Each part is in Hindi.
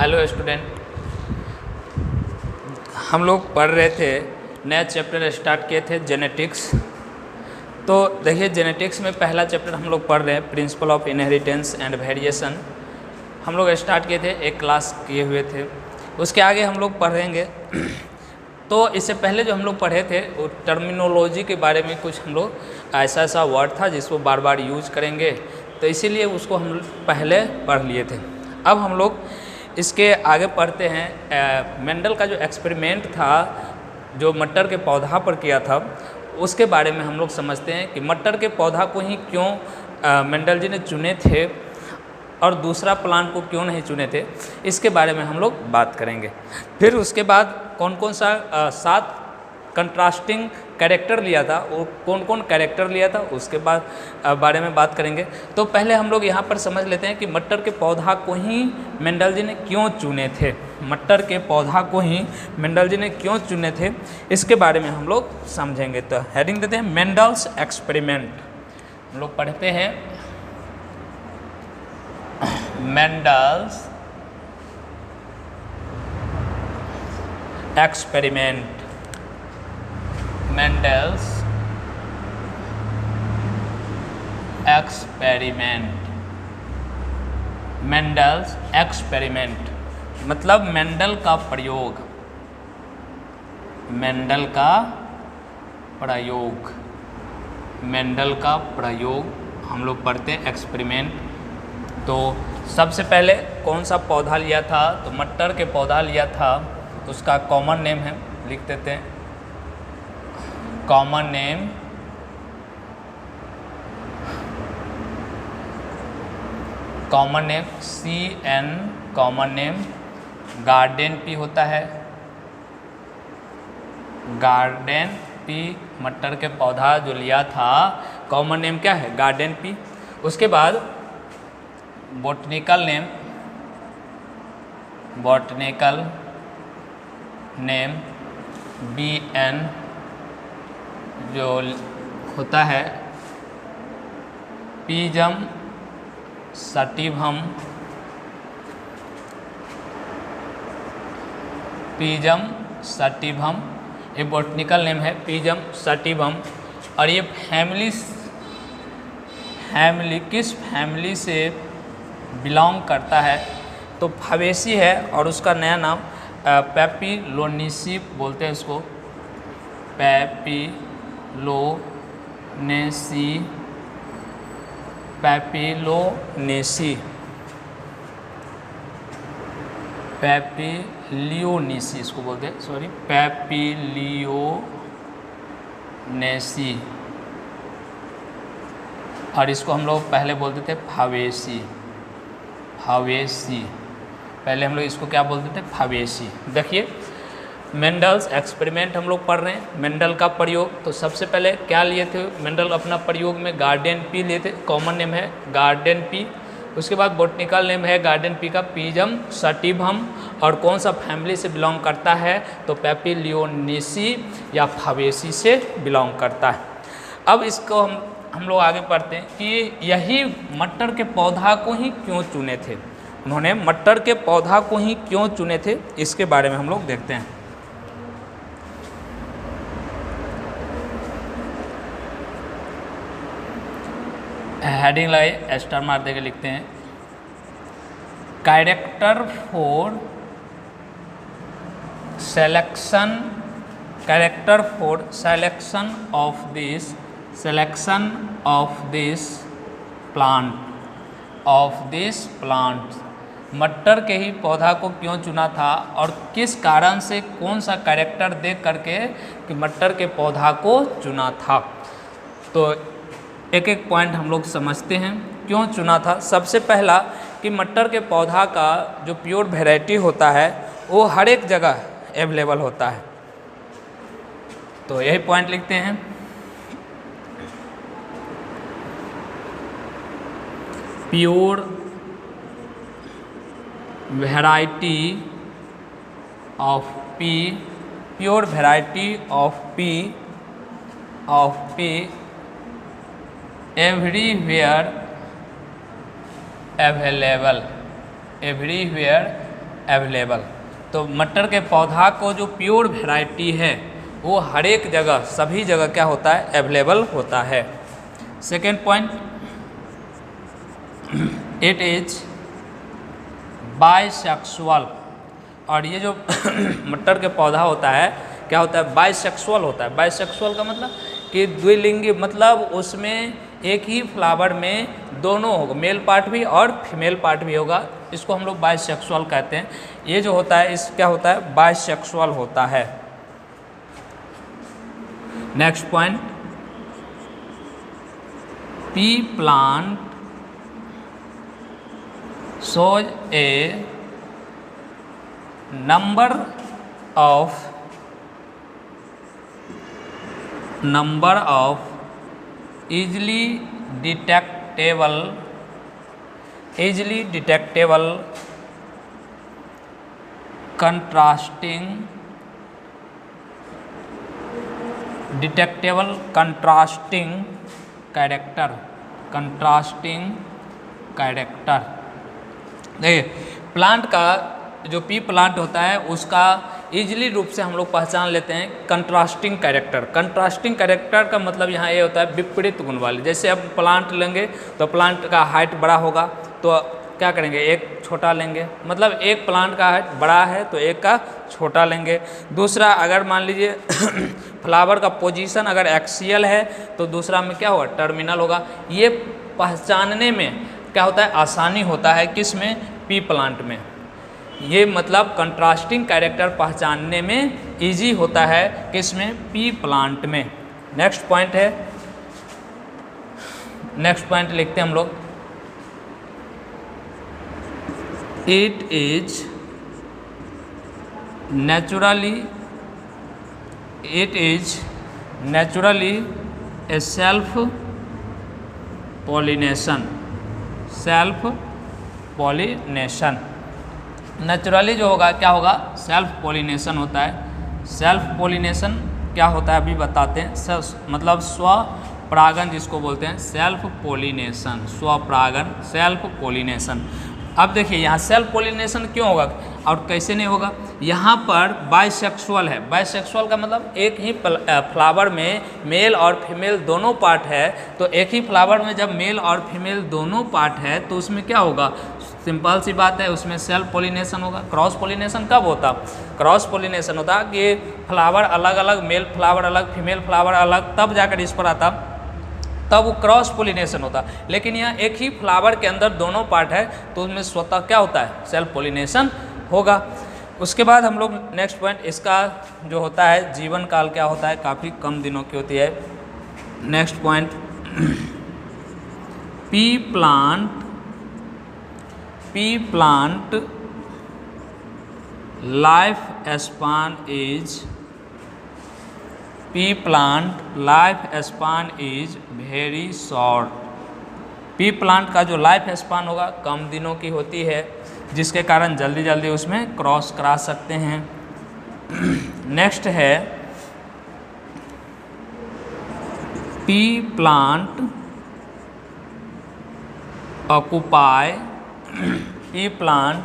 हेलो स्टूडेंट, हम लोग पढ़ रहे थे, नया चैप्टर स्टार्ट किए थे जेनेटिक्स। तो देखिए, जेनेटिक्स में पहला चैप्टर हम लोग पढ़ रहे हैं principle of inheritance and variation. हम लोग स्टार्ट किए थे, एक क्लास किए हुए थे, उसके आगे हम लोग पढ़ेंगे। तो इससे पहले जो हम लोग पढ़े थे वो टर्मिनोलॉजी के बारे में कुछ हम लोग ऐसा वर्ड था जिसको बार बार यूज करेंगे, तो इसीलिए उसको हम पहले पढ़ लिए थे। अब हम लोग इसके आगे पढ़ते हैं। मेंडल का जो एक्सपेरिमेंट था जो मटर के पौधा पर किया था, उसके बारे में हम लोग समझते हैं कि मटर के पौधा को ही क्यों मेंडल जी ने चुने थे और दूसरा प्लांट को क्यों नहीं चुने थे, इसके बारे में हम लोग बात करेंगे। फिर उसके बाद कौन कौन सा 7 कंट्रास्टिंग कैरेक्टर लिया था, वो कौन कौन कैरेक्टर लिया था, उसके बाद बारे में बात करेंगे। तो पहले हम लोग यहाँ पर समझ लेते हैं कि मटर के पौधा को ही मेंडल जी ने क्यों चुने थे। मटर के पौधा को ही मेंडल जी ने क्यों चुने थे, इसके बारे में हम लोग समझेंगे। तो हेडिंग देते हैं मेंडल्स एक्सपेरिमेंट। हम लोग पढ़ते हैं Mendel's experiment. Mendel's experiment. Mendel's experiment मतलब मेंडल का प्रयोग। मेंडल का प्रयोग। मेंडल का प्रयोग हम लोग पढ़ते हैं एक्सपेरिमेंट। तो सबसे पहले कौन सा पौधा लिया था, तो मटर के पौधा लिया था, उसका कॉमन नेम है, लिख देते हैं common name. Common name CN, common name garden pea होता है। गार्डन पी मटर के पौधा जो लिया था, कॉमन नेम क्या है, गार्डन पी। उसके बाद botanical name, botanical name BN जो होता है पीजम सटिवम। पीजम सटिवम ये बॉटनिकल नेम है, पीजम सटिवम। और ये फैमिली किस फैमिली से बिलोंग करता है, तो फवेसी है, और उसका नया नाम पैपिलोनेसी बोलते हैं इसको, पैपिलोनेसी। पैपिलोनेसी, पैपिलियोनेसी इसको बोलते हैं, सॉरी, पैपिलियोनेसी। और इसको हम लोग पहले बोलते थे फवेसी। फवेसी पहले हम लोग इसको क्या बोलते थे, फवेसी। देखिए, मेंडल्स एक्सपेरिमेंट हम लोग पढ़ रहे हैं। मेंडल का प्रयोग, तो सबसे पहले क्या लिए थे मेंडल अपना प्रयोग में, गार्डन पी लिए थे, कॉमन नेम है गार्डन पी। उसके बाद बॉटनिकल नेम है गार्डन पी का पीजम सटिवम, और कौन सा फैमिली से बिलोंग करता है, तो पैपिलियोनेसी या फवेसी से बिलोंग करता है। अब इसको हम लोग आगे पढ़ते हैं कि यही मटर के पौधा को ही क्यों चुने थे। उन्होंने मटर के पौधा को ही क्यों चुने थे, इसके बारे में हम लोग देखते हैं। हेडिंग लगाइए, स्टार मार देके लिखते हैं character for selection. Character for selection of this, selection of this plant, of this plant. मटर के ही पौधा को क्यों चुना था और किस कारण से, कौन सा कैरेक्टर देख करके कि मटर के पौधा को चुना था। तो एक एक पॉइंट हम लोग समझते हैं क्यों चुना था। सबसे पहला कि मटर के पौधा का जो प्योर वैरायटी होता है वो हर एक जगह अवेलेबल होता है, तो यही पॉइंट लिखते हैं। Pure variety of P, pure variety of P everywhere available, everywhere available. तो मटर के पौधा को जो प्योर वैरायटी है वो हर एक जगह, सभी जगह क्या होता है, अवेलेबल होता है। Second point, it is bisexual. और ये जो मटर के पौधा होता है क्या होता है, बाइसेक्सुअल होता है। बाइसेक्सुअल का मतलब कि द्विलिंगी, मतलब उसमें एक ही फ्लावर में दोनों होगा, मेल पार्ट भी और फीमेल पार्ट भी होगा, इसको हम लोग बाइसेक्सुअल कहते हैं। ये जो होता है इस क्या होता है, बाइसेक्सुअल होता है। Next point, P plant shows a number of easily detectable contrasting character। देखिए प्लांट का जो पी प्लांट होता है उसका ईजिली रूप से हम लोग पहचान लेते हैं कंट्रास्टिंग कैरेक्टर। कंट्रास्टिंग कैरेक्टर का मतलब यहाँ ये होता है विपरीत गुण वाले। जैसे अब प्लांट लेंगे तो प्लांट का हाइट बड़ा होगा तो क्या करेंगे, एक छोटा लेंगे, मतलब एक प्लांट का हाइट बड़ा है तो एक का छोटा लेंगे। दूसरा अगर मान लीजिए फ्लावर का पोजीशन अगर एक्सियल है तो दूसरा में क्या होगा, टर्मिनल होगा। ये पहचानने में क्या होता है, आसानी होता है, किस में, पी प्लांट में। ये मतलब कंट्रास्टिंग कैरेक्टर पहचानने में इजी होता है, किस में, पी प्लांट में। नेक्स्ट पॉइंट है, नेक्स्ट पॉइंट लिखते हैं हम लोग, it is naturally A self pollination. Naturally जो होगा क्या होगा, सेल्फ पॉलिनेशन होता है। सेल्फ पॉलिनेशन क्या होता है अभी बताते हैं। मतलब स्वपरागन जिसको बोलते हैं, सेल्फ पॉलिनेशन, स्वपरागन, सेल्फ पॉलिनेशन। अब देखिए यहाँ सेल्फ पॉलिनेशन क्यों होगा और कैसे नहीं होगा। यहाँ पर बाइसेक्सुअल है। बाइसेक्सुअल का मतलब एक ही फ्लावर में मेल और फीमेल दोनों पार्ट है, तो एक ही फ्लावर में जब मेल और फीमेल दोनों पार्ट है तो उसमें क्या होगा, सिंपल सी बात है, उसमें सेल्फ पॉलिनेशन होगा। क्रॉस पॉलिनेशन कब होता, क्रॉस पॉलिनेशन होता कि फ्लावर अलग अलग, मेल फ्लावर अलग, फीमेल फ्लावर अलग, तब जाकर इस पर आता, तब वो क्रॉस पॉलिनेशन होता। लेकिन यहाँ एक ही फ्लावर के अंदर दोनों पार्ट है तो उसमें स्वतः क्या होता है, सेल्फ पॉलिनेशन होगा। उसके बाद हम लोग नेक्स्ट पॉइंट, इसका जो होता है जीवन काल क्या होता है, काफ़ी कम दिनों की होती है। Next point, P plant life span is very short. P plant का जो लाइफ स्पान होगा कम दिनों की होती है, जिसके कारण जल्दी जल्दी उसमें क्रॉस करा सकते हैं। नेक्स्ट है, P plant occupied pea plant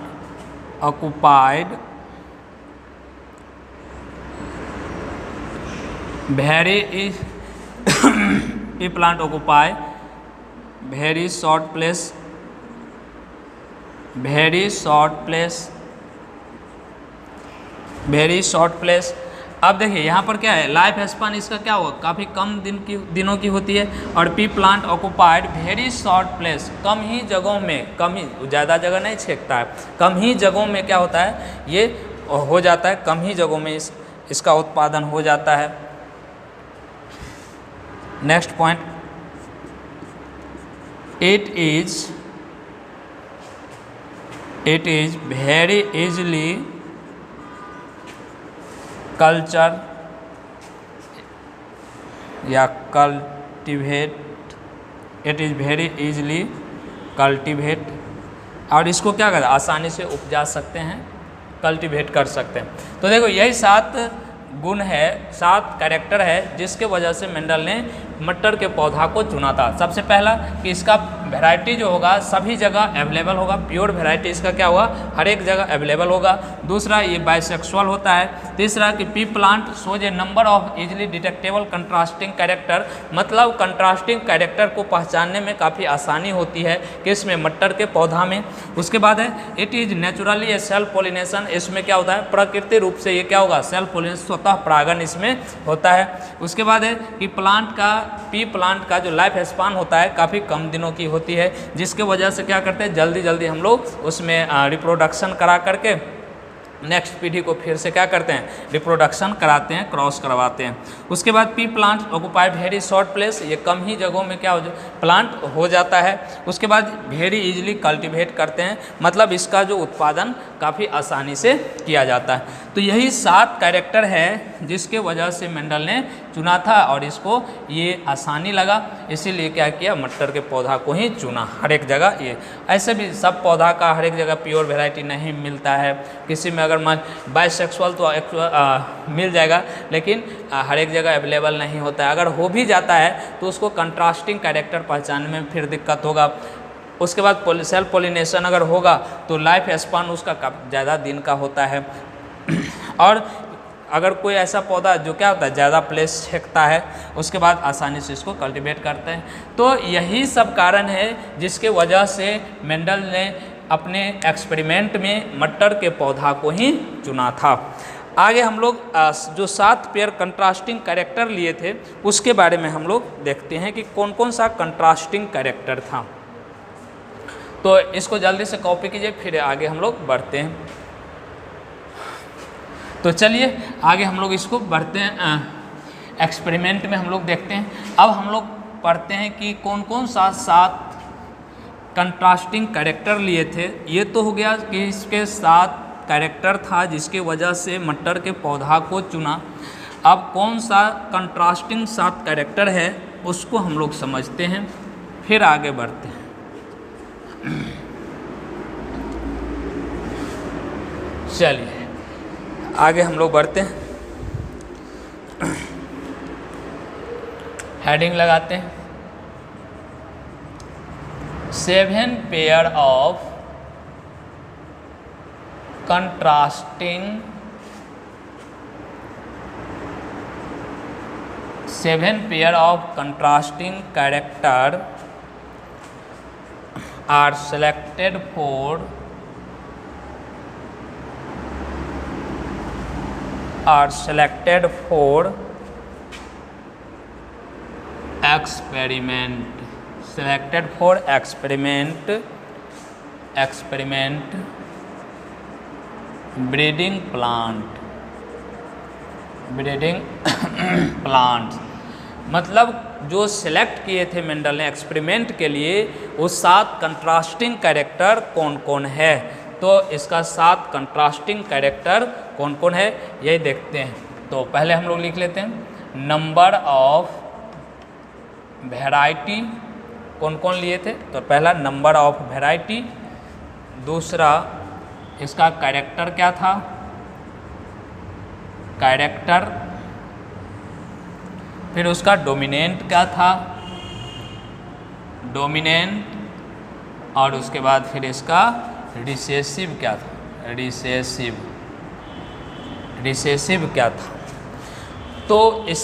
occupy very short place। अब देखिए यहाँ पर क्या है, लाइफ स्पान इसका क्या होगा, काफ़ी कम दिनों की होती है। और pea plant occupied very short place, कम ही जगहों में, कम ही, ज़्यादा जगह नहीं छेकता है, कम ही जगहों में क्या होता है, ये हो जाता है, कम ही जगहों में इसका उत्पादन हो जाता है। Next point, it is very easily culture या cultivate, it is very easily cultivate. और इसको क्या करते हैं, आसानी से उपजा सकते हैं, कल्टिवेट कर सकते हैं। तो देखो यही 7 गुण है, 7 कैरेक्टर है जिसके वजह से मेंडल ने मटर के पौधा को चुना था। सबसे पहला कि इसका वैरायटी जो होगा सभी जगह अवेलेबल होगा, प्योर वैरायटी इसका क्या होगा, हर एक जगह अवेलेबल होगा। दूसरा ये बाइसेक्सुअल होता है। तीसरा कि P plant shows A number of easily detectable contrasting character, मतलब कंट्रास्टिंग कैरेक्टर को पहचानने में काफ़ी आसानी होती है किसमें, मटर के पौधा में। उसके बाद है it is naturally A self pollination, इसमें क्या होता है, प्रकृति रूप से ये क्या होगा, सेल्फ पोलिनेशन, स्वतः परागन इसमें होता है। उसके बाद है कि पी प्लांट का जो लाइफ स्पान होता है काफ़ी कम दिनों की होती है, जिसके वजह से क्या करते हैं, जल्दी जल्दी हम लोग उसमें रिप्रोडक्शन करा करके नेक्स्ट पीढ़ी को फिर से क्या करते हैं, रिप्रोडक्शन कराते हैं, क्रॉस करवाते हैं। उसके बाद P plant occupy very short place, ये कम ही जगहों में क्या हो प्लांट हो जाता है। उसके बाद वेरी इजीली कल्टीवेट करते हैं, मतलब इसका जो उत्पादन काफ़ी आसानी से किया जाता है। तो यही 7 कैरेक्टर है जिसके वजह से मेंडल ने चुना था और इसको ये आसानी लगा, इसीलिए क्या किया, मटर के पौधा को ही चुना हर एक जगह। ये ऐसे भी सब पौधा का हर एक जगह प्योर वैरायटी नहीं मिलता है, किसी में अगर मान बाइसेक्सुअल तो मिल जाएगा, लेकिन हर एक जगह अवेलेबल नहीं होता है। अगर हो भी जाता है तो उसको कंट्रास्टिंग कैरेक्टर पहचानने में फिर दिक्कत होगा। उसके बाद सेल्फ पोलिनेशन अगर होगा तो लाइफ स्पान उसका ज़्यादा दिन का होता है। और अगर कोई ऐसा पौधा जो क्या होता है, ज़्यादा प्लेस छेकता है, उसके बाद आसानी से इसको कल्टीवेट करते हैं। तो यही सब कारण है जिसके वजह से मेंडल ने अपने एक्सपेरिमेंट में मटर के पौधा को ही चुना था। आगे हम लोग जो 7 पेयर कंट्रास्टिंग कैरेक्टर लिए थे उसके बारे में हम लोग देखते हैं कि कौन कौन सा कंट्रास्टिंग कैरेक्टर था। तो इसको जल्दी से कॉपी कीजिए, फिर आगे हम लोग बढ़ते हैं। तो चलिए आगे हम लोग इसको बढ़ते हैं, एक्सपेरिमेंट में हम लोग देखते हैं। अब हम लोग पढ़ते हैं कि कौन कौन सा 7 कंट्रास्टिंग कैरेक्टर लिए थे। ये तो हो गया कि इसके 7 कैरेक्टर था जिसके वजह से मटर के पौधा को चुना। अब कौन सा कंट्रास्टिंग 7 कैरेक्टर है उसको हम लोग समझते हैं, फिर आगे बढ़ते हैं। चलिए आगे हम लोग बढ़ते हैं, हेडिंग लगाते हैं 7 pair of contrasting 7 pair of contrasting character are selected for experiment breeding plant मतलब जो सिलेक्ट किए थे मेंडल ने एक्सपेरिमेंट के लिए, वो 7 कंट्रास्टिंग कैरेक्टर कौन कौन है। तो इसका 7 कंट्रास्टिंग कैरेक्टर कौन कौन है यही देखते हैं। तो पहले हम लोग लिख लेते हैं नंबर ऑफ वैरायटी, कौन कौन लिए थे। तो पहला नंबर ऑफ वैरायटी, दूसरा इसका कैरेक्टर क्या था, कैरेक्टर, फिर उसका डोमिनेंट क्या था, डोमिनेंट, और उसके बाद फिर इसका रिसेसिव क्या था, रिसेसिव क्या था। तो इस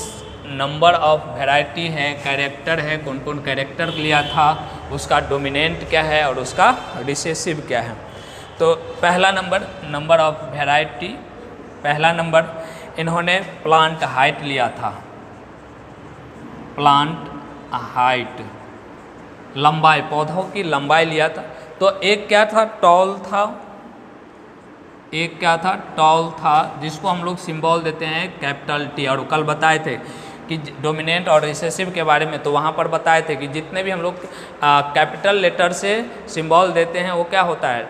नंबर ऑफ वैरायटी है, कैरेक्टर है, कौन कौन कैरेक्टर लिया था, उसका डोमिनेंट क्या है और उसका रिसेसिव क्या है। तो पहला नंबर ऑफ वैरायटी, पहला नंबर इन्होंने प्लांट हाइट लिया था, प्लांट हाइट, लंबाई, पौधों की लंबाई लिया था। तो एक क्या था, टॉल था, एक क्या था, टॉल था, जिसको हम लोग सिंबल देते हैं कैपिटल T। और कल बताए थे कि डोमिनेंट और रिसेसिव के बारे में, तो वहाँ पर बताए थे कि जितने भी हम लोग कैपिटल लेटर से सिंबल देते हैं वो क्या होता है,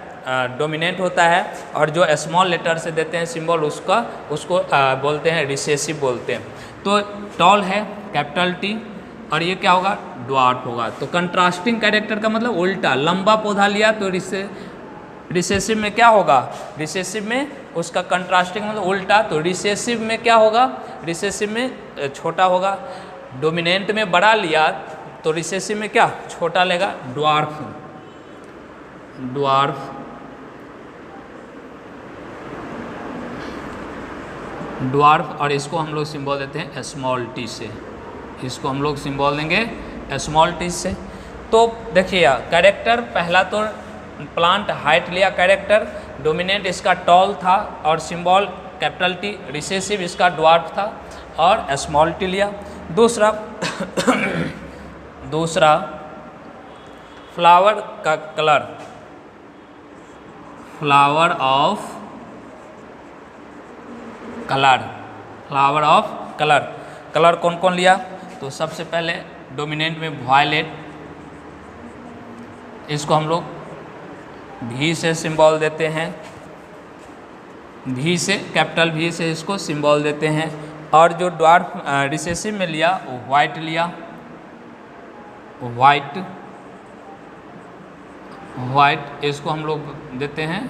डोमिनेंट होता है, और जो स्मॉल लेटर से देते हैं सिंबल उसको बोलते हैं रिसेसिव बोलते हैं। तो टॉल है कैपिटल T, और ये क्या होगा, ड्वार्फ होगा। तो कंट्रास्टिंग कैरेक्टर का मतलब उल्टा, लंबा पौधा लिया तो रिसेसिव में क्या होगा, रिसेसिव में उसका कंट्रास्टिंग मतलब उल्टा, तो रिसेसिव में क्या होगा, रिसेसिव में छोटा होगा। डोमिनेंट में बड़ा लिया तो रिसेसिव में क्या छोटा लेगा, ड्वार्फ, ड्वार्फ, ड्वार्फ, और इसको हम लोग सिंबल देते हैं स्मॉल टी से, इसको हम लोग सिंबल देंगे स्मॉल टी से। तो देखिए कैरेक्टर, पहला तो प्लांट हाइट लिया कैरेक्टर, डोमिनेंट इसका टॉल था और सिंबल कैपिटल टी, रिसेसिव इसका ड्वार्फ था और स्मॉल टी लिया। दूसरा दूसरा फ्लावर का colour, flower of colour, flower of colour, colour कौन कौन लिया, तो सबसे पहले डोमिनेंट में वायलेट, इसको हम लोग भी से सिंबल देते हैं, भी से, कैपिटल भी से इसको सिंबल देते हैं। और जो ड्वार्फ रिसेसिव में लिया वो वाइट लिया, वाइट, वाइट, इसको हम लोग देते हैं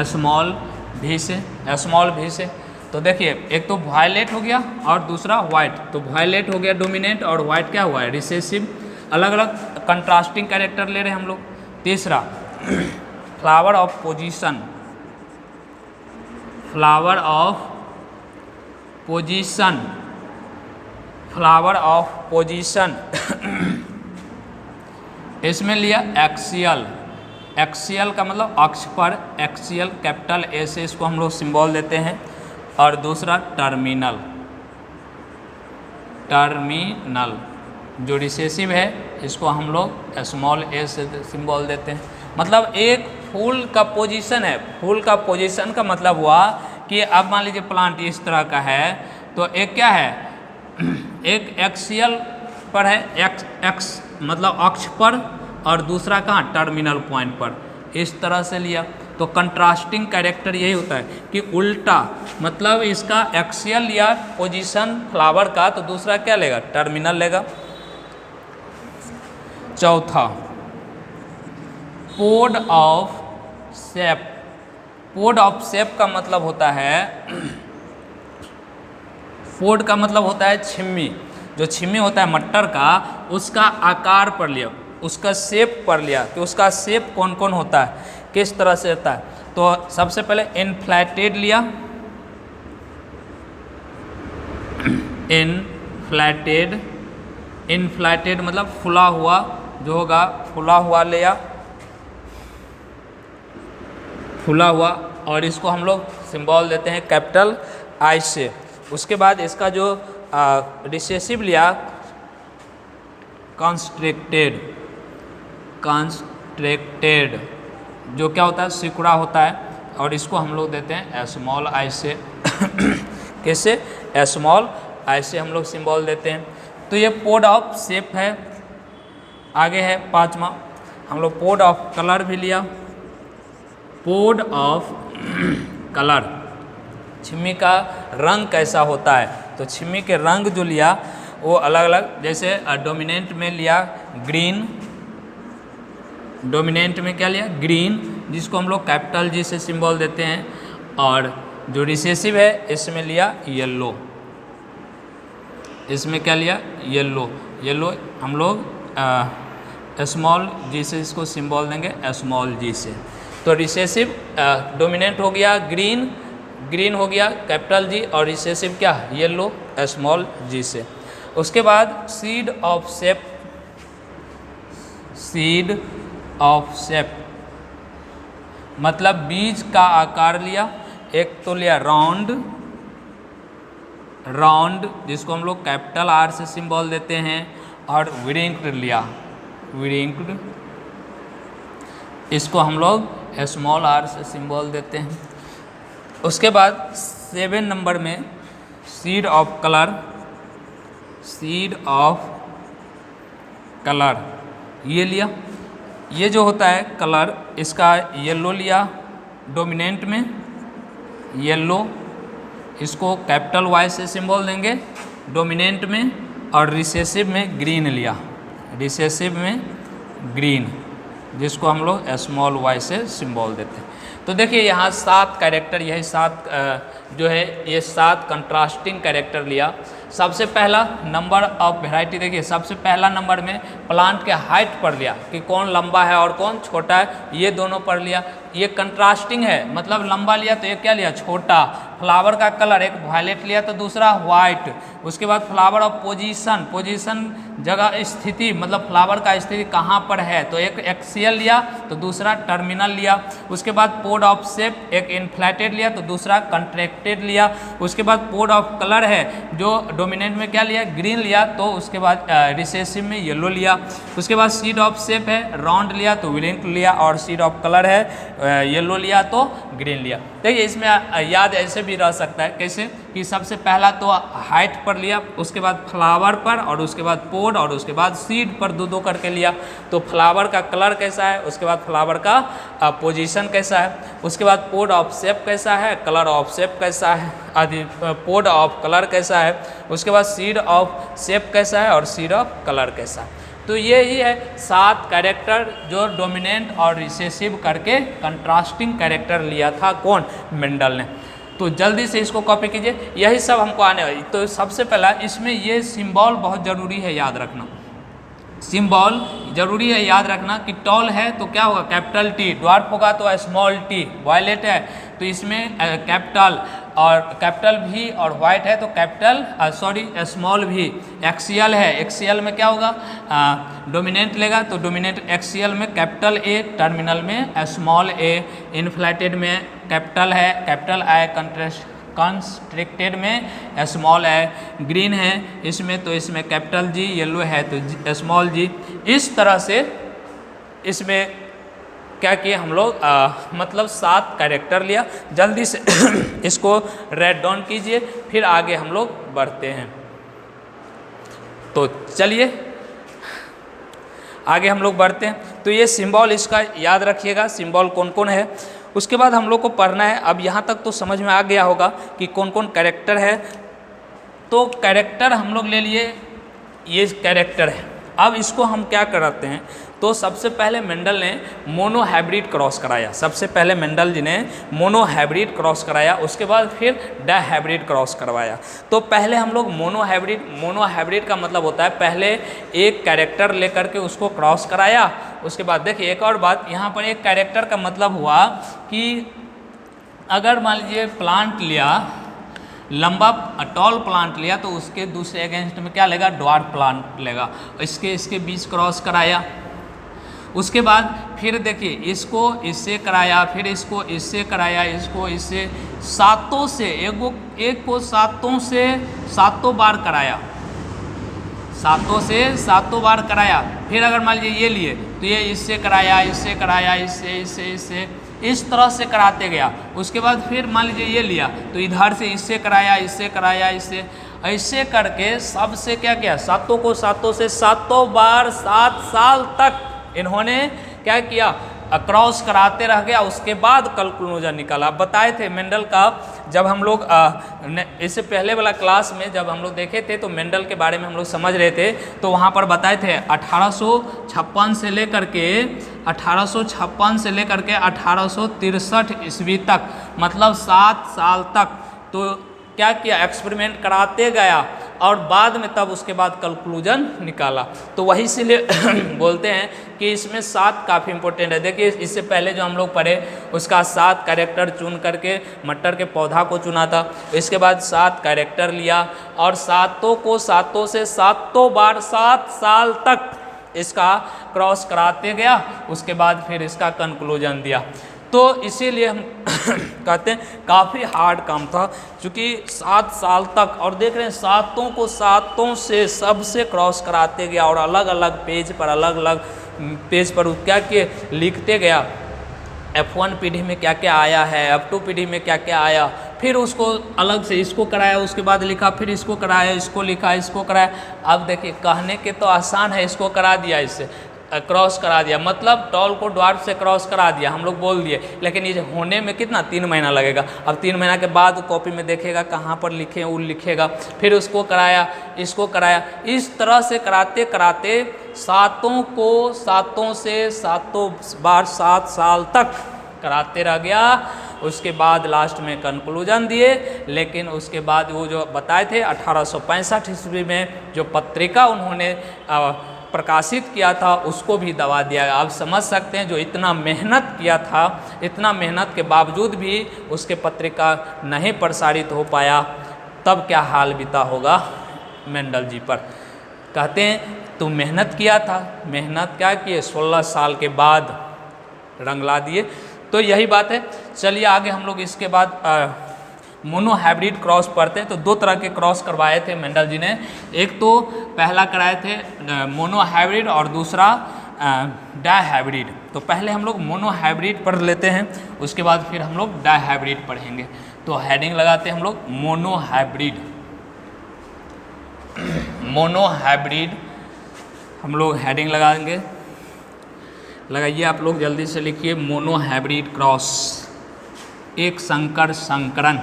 स्मॉल भी से, स्मॉल भी से। तो देखिए एक तो वायलेट हो गया और दूसरा वाइट, तो वायलेट हो गया डोमिनेंट और वाइट क्या हुआ है रिसेसिव, अलग अलग कंट्रास्टिंग कैरेक्टर ले रहे हैं हम लोग। तीसरा flower of position, flower of position, flower of position, इसमें लिया एक्सियल, एक्सियल का मतलब अक्ष पर, एक्सियल कैपिटल ए से इसको हम लोग सिंबल देते हैं। और दूसरा टर्मिनल, टर्मिनल जो रिसेसिव है इसको हम लोग स्मॉल ए से सिंबल देते हैं। मतलब एक फूल का पोजीशन है, फूल का पोजीशन का मतलब हुआ कि अब मान लीजिए प्लांट इस तरह का है तो एक क्या है, एक एक्सियल पर है, एक्स मतलब अक्ष पर, और दूसरा कहाँ टर्मिनल पॉइंट पर, इस तरह से लिया। तो कंट्रास्टिंग कैरेक्टर यही होता है कि उल्टा, मतलब इसका एक्सियल लिया पोजीशन फ्लावर का तो दूसरा क्या लेगा, टर्मिनल लेगा। चौथा pod of shape, pod of shape का मतलब होता है, पोड का मतलब होता है छिम्मी, जो छिम्मी होता है मटर का, उसका आकार पर लिया, उसका शेप पर लिया कि उसका शेप कौन कौन होता है, किस तरह से होता है। तो सबसे पहले इनफ्लैटेड लिया, इनफ्लैटेड, इनफ्लैटेड मतलब फुला हुआ जो होगा, फुला हुआ लिया, फुला हुआ, और इसको हम लोग सिंबल देते हैं कैपिटल आई से। उसके बाद इसका जो रिसेसिव लिया कंस्ट्रिक्टेड, कंस्ट्रिक्टेड जो क्या होता है सिकुड़ा होता है, और इसको हम लोग देते हैं स्मॉल आई से। कैसे, स्मॉल आई से हम लोग सिंबल देते हैं। तो ये पोड ऑफ शेप है। आगे है पांचवा, हम लोग पोड ऑफ कलर भी लिया, पोड ऑफ कलर, छिम्मी का रंग कैसा होता है, तो छिम्मी के रंग जो लिया वो अलग अलग, जैसे डोमिनेंट में लिया ग्रीन, डोमिनेंट में क्या लिया ग्रीन, जिसको हम लोग कैपिटल जी से सिंबल देते हैं। और जो रिसेसिव है इसमें लिया येलो, इसमें क्या लिया येलो, येलो हम लोग स्मॉल जी से इसको सिंबल देंगे स्मॉल जी से। तो रिसेसिव डोमिनेंट हो गया ग्रीन, ग्रीन हो गया कैपिटल जी, और रिसेसिव क्या येलो स्मॉल जी से। उसके बाद seed of shape, seed of shape मतलब बीज का आकार लिया, एक तो लिया राउंड, राउंड जिसको हम लोग कैपिटल आर से सिंबल देते हैं, और विरिंक्ड लिया, विरिंक्ड, इसको हम लोग स्मॉल आर से सिंबल देते हैं। उसके बाद 7 नंबर में seed of colour, seed of colour ये लिया, ये जो होता है कलर इसका येलो लिया डोमिनेंट में, येलो, इसको कैपिटल वाई से सिंबल देंगे डोमिनेंट में, और रिसेसिव में ग्रीन लिया, रिसेसिव में ग्रीन, जिसको हम लोग स्मॉल वाई से सिंबल देते हैं। तो देखिए यहाँ 7 कैरेक्टर, यही 7 जो है ये 7 कंट्रास्टिंग कैरेक्टर लिया। सबसे पहला नंबर ऑफ वेराइटी, देखिए सबसे पहला नंबर में प्लांट के हाइट पढ़ लिया कि कौन लंबा है और कौन छोटा है, ये दोनों पढ़ लिया। ये कंट्रास्टिंग है, मतलब लंबा लिया तो ये क्या लिया, छोटा। फ्लावर का कलर एक वायलेट लिया तो दूसरा वाइट। उसके बाद फ्लावर ऑफ पोजीशन, पोजीशन जगह स्थिति, मतलब फ्लावर का स्थिति कहाँ पर है, तो एक एक्सियल लिया तो दूसरा टर्मिनल लिया। उसके बाद पोड ऑफ शेप, एक इन्फ्लेटेड लिया तो दूसरा कंट्रैक्टेड लिया। उसके बाद पोड ऑफ कलर है, जो डोमिनेंट में क्या लिया, ग्रीन लिया, तो उसके बाद रिसेसिव में येलो लिया। उसके बाद सीड ऑफ शेप है, राउंड लिया तो विंक लिया, और सीड ऑफ कलर है येलो लिया तो ग्रीन लिया। देखिए इसमें याद ऐसे भी रह सकता है, कैसे कि सबसे पहला तो हाइट पर लिया, उसके बाद फ्लावर पर, और उसके बाद पोड, और उसके बाद सीड पर दो दो करके लिया। तो फ्लावर का कलर कैसा है, उसके बाद फ्लावर का पोजीशन कैसा है, उसके बाद पोड ऑफ शेप कैसा है, कलर ऑफ शेप कैसा है, आदि पोड ऑफ कलर कैसा है, उसके बाद सीड ऑफ शेप कैसा है और सीड ऑफ कलर कैसा है। तो ये ही है 7 कैरेक्टर जो डोमिनेंट और रिसेसिव करके कंट्रास्टिंग कैरेक्टर लिया था कौन, मेंडल ने। तो जल्दी से इसको कॉपी कीजिए, यही सब हमको आने वाली। तो सबसे पहला इसमें ये सिंबल बहुत ज़रूरी है याद रखना, सिंबल जरूरी है याद रखना कि टॉल है तो क्या होगा, कैपिटल टी, ड्वार्फ होगा तो स्मॉल टी, वायलेट है तो इसमें कैपिटल, और कैपिटल भी, और वाइट है तो कैपिटल स्मॉल भी। एक्सियल है, एक्सियल में क्या होगा, डोमिनेंट लेगा तो डोमिनेंट एक्सियल में कैपिटल ए, टर्मिनल में स्मॉल ए, इन्फ्लेटेड में कैपिटल है, कैपिटल आई, कंस्ट्रिक्टेड में स्मॉल है, ग्रीन है इसमें तो इसमें कैपिटल जी, येलो है तो स्मॉल जी। इस तरह से इसमें क्या किए हम लोग, मतलब 7 कैरेक्टर लिया। जल्दी से इसको राइट डाउन कीजिए, फिर आगे हम लोग बढ़ते हैं। तो चलिए आगे हम लोग बढ़ते हैं। तो ये सिंबल इसका याद रखिएगा, सिंबल कौन कौन है। उसके बाद हम लोग को पढ़ना है, अब यहाँ तक तो समझ में आ गया होगा कि कौन कौन कैरेक्टर है। तो कैरेक्टर हम लोग ले लिए, ये कैरेक्टर है। अब इसको हम क्या कराते हैं, तो सबसे पहले मेंडल ने मोनो हाइब्रिड क्रॉस कराया, सबसे पहले मेंडल जी ने मोनो हाइब्रिड क्रॉस कराया, उसके बाद फिर डाई हाइब्रिड क्रॉस करवाया। तो पहले हम लोग मोनो हाइब्रिड का मतलब होता है पहले एक कैरेक्टर लेकर के उसको क्रॉस कराया। उसके बाद देखिए एक और बात, यहाँ पर एक कैरेक्टर का मतलब हुआ कि अगर मान लीजिए प्लांट लिया, लंबा टॉल प्लांट लिया तो उसके दूसरे अगेंस्ट में क्या लेगा, ड्वार्फ प्लांट लेगा। इसके बीच क्रॉस कराया। उसके बाद फिर देखिए इसको इससे कराया, फिर इसको इससे कराया, इसको इससे, सातों से एक को सातों से सातों बार कराया, सातों से सातों बार कराया। फिर अगर मान लीजिए ये लिए तो ये इससे कराया, इससे कराया, इससे इससे इससे, इस तरह से कराते गया। उसके बाद फिर मान लीजिए ये लिया तो इधर से इससे कराया, इससे कराया, इससे, ऐसे करके सबसे क्या किया, सातों को सातों से सातों बार 7 साल तक इन्होंने क्या किया, क्रॉस कराते रह गया। उसके बाद कंक्लूजन निकाला। बताए थे मेंडल का, जब हम लोग इससे पहले वाला क्लास में जब हम लोग देखे थे तो मेंडल के बारे में हम लोग समझ रहे थे, तो वहाँ पर बताए थे 1856 से लेकर के 1863 ईस्वी तक, मतलब 7 साल तक तो क्या किया, एक्सपेरिमेंट कराते गया और बाद में तब उसके बाद कंक्लूजन निकाला। तो वही से बोलते हैं कि इसमें 7 काफ़ी इंपॉर्टेंट है। देखिए इससे पहले जो हम लोग पढ़े उसका 7 कैरेक्टर चुन करके मटर के पौधा को चुना था। इसके बाद 7 कैरेक्टर लिया और सातों को सातों से सातों बार 7 साल तक इसका क्रॉस कराते गया। उसके बाद फिर इसका कंक्लूजन दिया। तो इसीलिए हम कहते हैं काफ़ी हार्ड काम था, क्योंकि 7 साल तक, और देख रहे हैं सातों को सातों से सबसे क्रॉस कराते गया और अलग अलग पेज पर क्या किए, लिखते गया। F1 पीढ़ी में क्या क्या आया है, F2 पीढ़ी में क्या क्या आया, फिर उसको अलग से इसको कराया, उसके बाद लिखा, फिर इसको कराया, इसको लिखा, इसको कराया। अब देखिए कहने के तो आसान है, इसको करा दिया, इससे क्रॉस करा दिया, मतलब टॉल को ड्वार्फ से क्रॉस करा दिया, हम लोग बोल दिए। लेकिन ये होने में कितना 3 महीना लगेगा। अब 3 महीना के बाद कॉपी में देखेगा कहाँ पर लिखे, वो लिखेगा, फिर उसको कराया, इसको कराया। इस तरह से कराते कराते सातों को सातों से सातों बार 7 साल तक कराते रह गया। उसके बाद लास्ट में कंक्लूजन दिए। लेकिन उसके बाद वो जो बताए थे 1865 ईस्वी में जो पत्रिका उन्होंने प्रकाशित किया था उसको भी दबा दिया गया। आप समझ सकते हैं जो इतना मेहनत किया था, इतना मेहनत के बावजूद भी उसके पत्रिका नहीं प्रसारित हो पाया, तब क्या हाल बीता होगा मेंडल जी पर। कहते हैं तू मेहनत किया था, मेहनत क्या किए, 16 साल के बाद रंग ला दिए। तो यही बात है। चलिए आगे हम लोग इसके बाद मोनो हाइब्रिड क्रॉस पढ़ते हैं। तो दो तरह के क्रॉस करवाए थे मेंडल जी ने। एक तो पहला कराए थे मोनो हाइब्रिड और दूसरा डाई हाइब्रिड। तो पहले हम लोग मोनो हाइब्रिड पढ़ लेते हैं, उसके बाद फिर हम लोग डाई हाइब्रिड पढ़ेंगे। तो हेडिंग लगाते हैं हम लोग मोनो हाइब्रिड। मोनो हाइब्रिड हम लोग हेडिंग लगाएंगे, लगाइए आप लोग जल्दी से लिखिए। मोनो हाइब्रिड क्रॉस, एक संकर संकरण।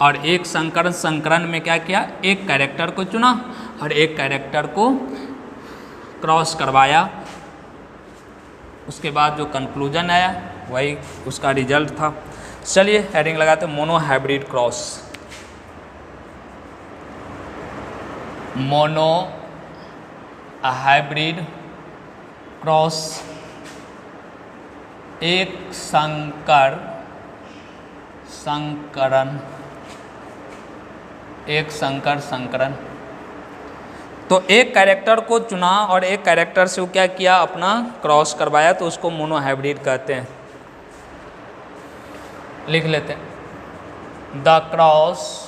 और एक संकर संकरण में क्या किया, एक कैरेक्टर को चुना और एक कैरेक्टर को क्रॉस करवाया। उसके बाद जो कंक्लूजन आया वही उसका रिजल्ट था। चलिए हेडिंग लगाते हैं mono hybrid cross. Mono hybrid cross एक संकर संकरण, एक संकर संकरण। तो एक कैरेक्टर को चुना और एक कैरेक्टर से वो क्या किया, अपना क्रॉस करवाया, तो उसको मोनो हाइब्रिड कहते हैं। लिख लेते हैं the cross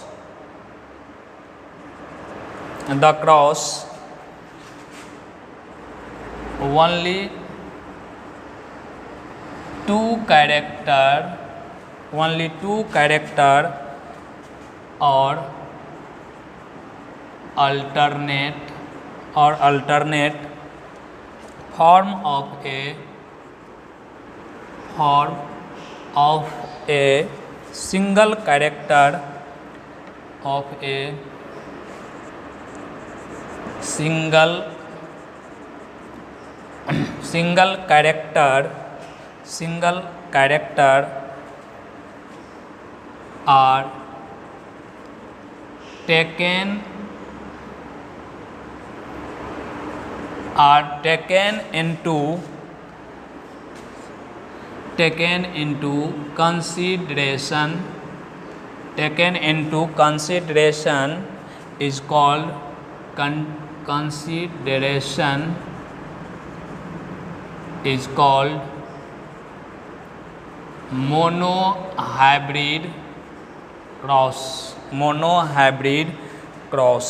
only two character or alternate form of a single character of a single character are taken into consideration is called mono hybrid cross. Mono hybrid cross,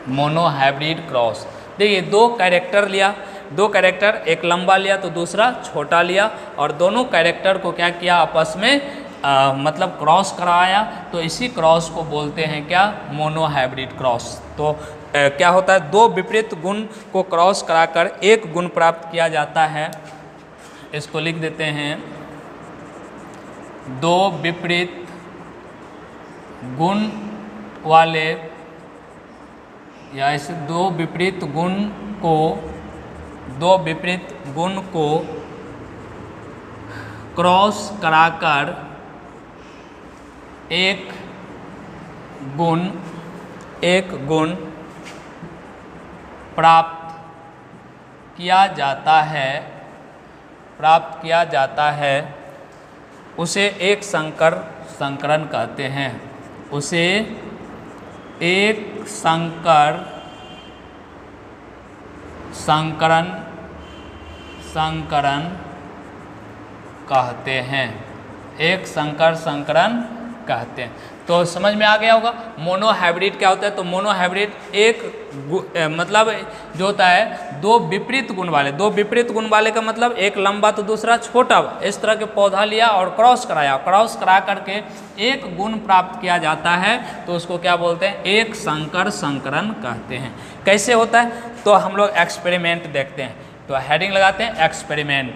mono hybrid cross. देखिए दो कैरेक्टर लिया, दो कैरेक्टर, एक लंबा लिया तो दूसरा छोटा लिया, और दोनों कैरेक्टर को क्या किया, आपस में मतलब क्रॉस कराया। तो इसी क्रॉस को बोलते हैं क्या, मोनो हाइब्रिड क्रॉस। तो क्या होता है, दो विपरीत गुण को क्रॉस कराकर एक गुण प्राप्त किया जाता है। इसको लिख देते हैं, दो विपरीत गुण वाले, या ऐसे दो विपरीत गुण को क्रॉस कराकर एक गुण प्राप्त किया जाता है, उसे एक संकर संकरण कहते हैं। उसे एक संकर संकरण कहते हैं, एक संकर संकरण कहते हैं। तो समझ में आ गया होगा मोनो हाइब्रिड क्या होता है। तो मोनो हाइब्रिड एक मतलब जो होता है दो विपरीत गुण वाले का मतलब एक लंबा तो दूसरा छोटा, इस तरह के पौधा लिया और क्रॉस कराया, क्रॉस करा करके एक गुण प्राप्त किया जाता है, तो उसको क्या बोलते हैं, एक संकर संकरण कहते हैं। कैसे होता है, तो हम लोग एक्सपेरिमेंट देखते हैं। तो हेडिंग लगाते हैं एक्सपेरिमेंट।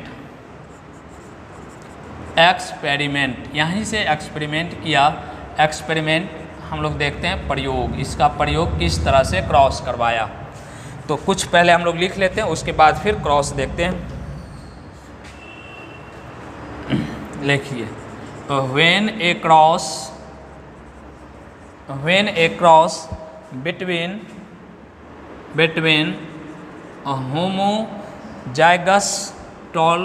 यहीं से एक्सपेरिमेंट किया, एक्सपेरिमेंट हम लोग देखते हैं प्रयोग, इसका प्रयोग किस तरह से क्रॉस करवाया। तो कुछ पहले हम लोग लिख लेते हैं, उसके बाद फिर क्रॉस देखते हैं। लिखिए when a cross between a homozygous tall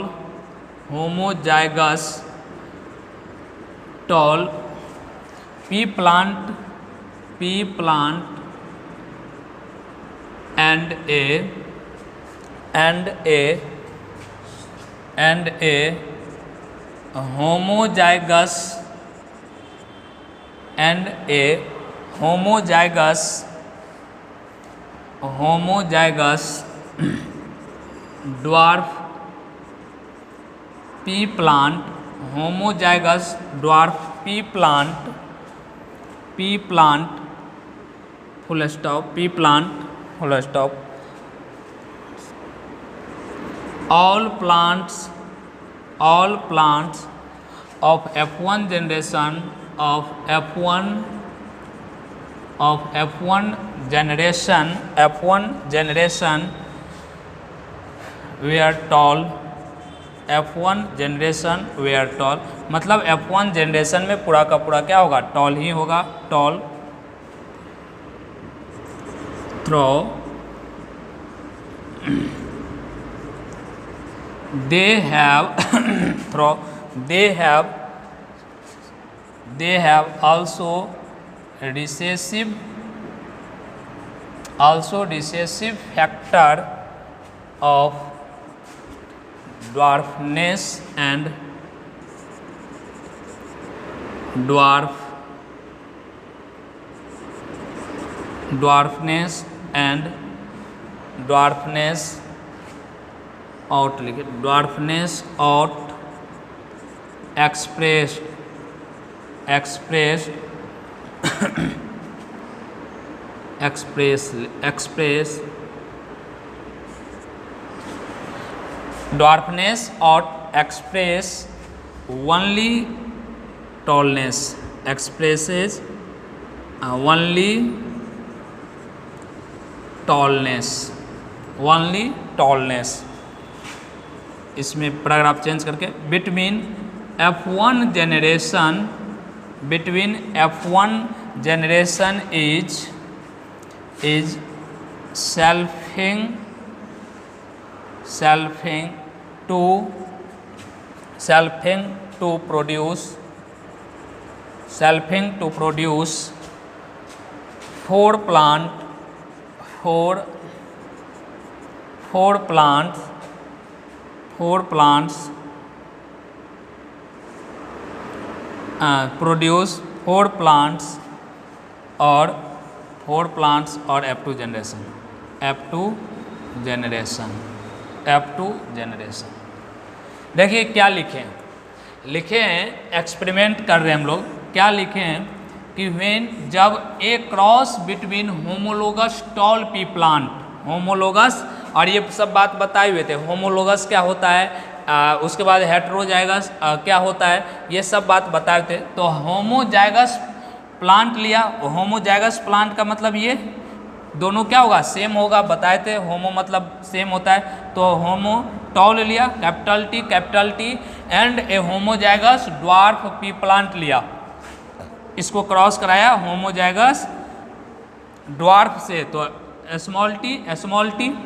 pea plant and a homozygous dwarf pea plant full stop all plants of F1 generation were tall. मतलब F1 जनरेशन में पूरा का पूरा क्या होगा, टॉल ही होगा, tall. Throw they have also recessive factor of dwarfness and out expressed dwarfness or express only tallness, expresses only tallness। इसमें पैराग्राफ चेंज करके between F1 generation is selfing to produce four plants produce four plants or F2 generation। देखिए क्या लिखे हैं, एक्सपेरिमेंट कर रहे हैं हम लोग। क्या लिखे हैं कि व्हेन जब a cross between homologous tall pea plant, homologous, और ये सब बात बताए हुए थे, होमोलोगस क्या होता है, उसके बाद हेटेरोजाइगस क्या होता है, ये सब बात बताए थे। तो होमोजाइगस प्लांट लिया, होमोजाइगस प्लांट का मतलब ये दोनों क्या होगा, सेम होगा, बताए थे, होमो मतलब सेम होता है। तो होमो टॉल लिया, capital T and A homozygous dwarf P plant लिया, इसको क्रॉस कराया होमोजाइगस ड्वार्फ से, तो small T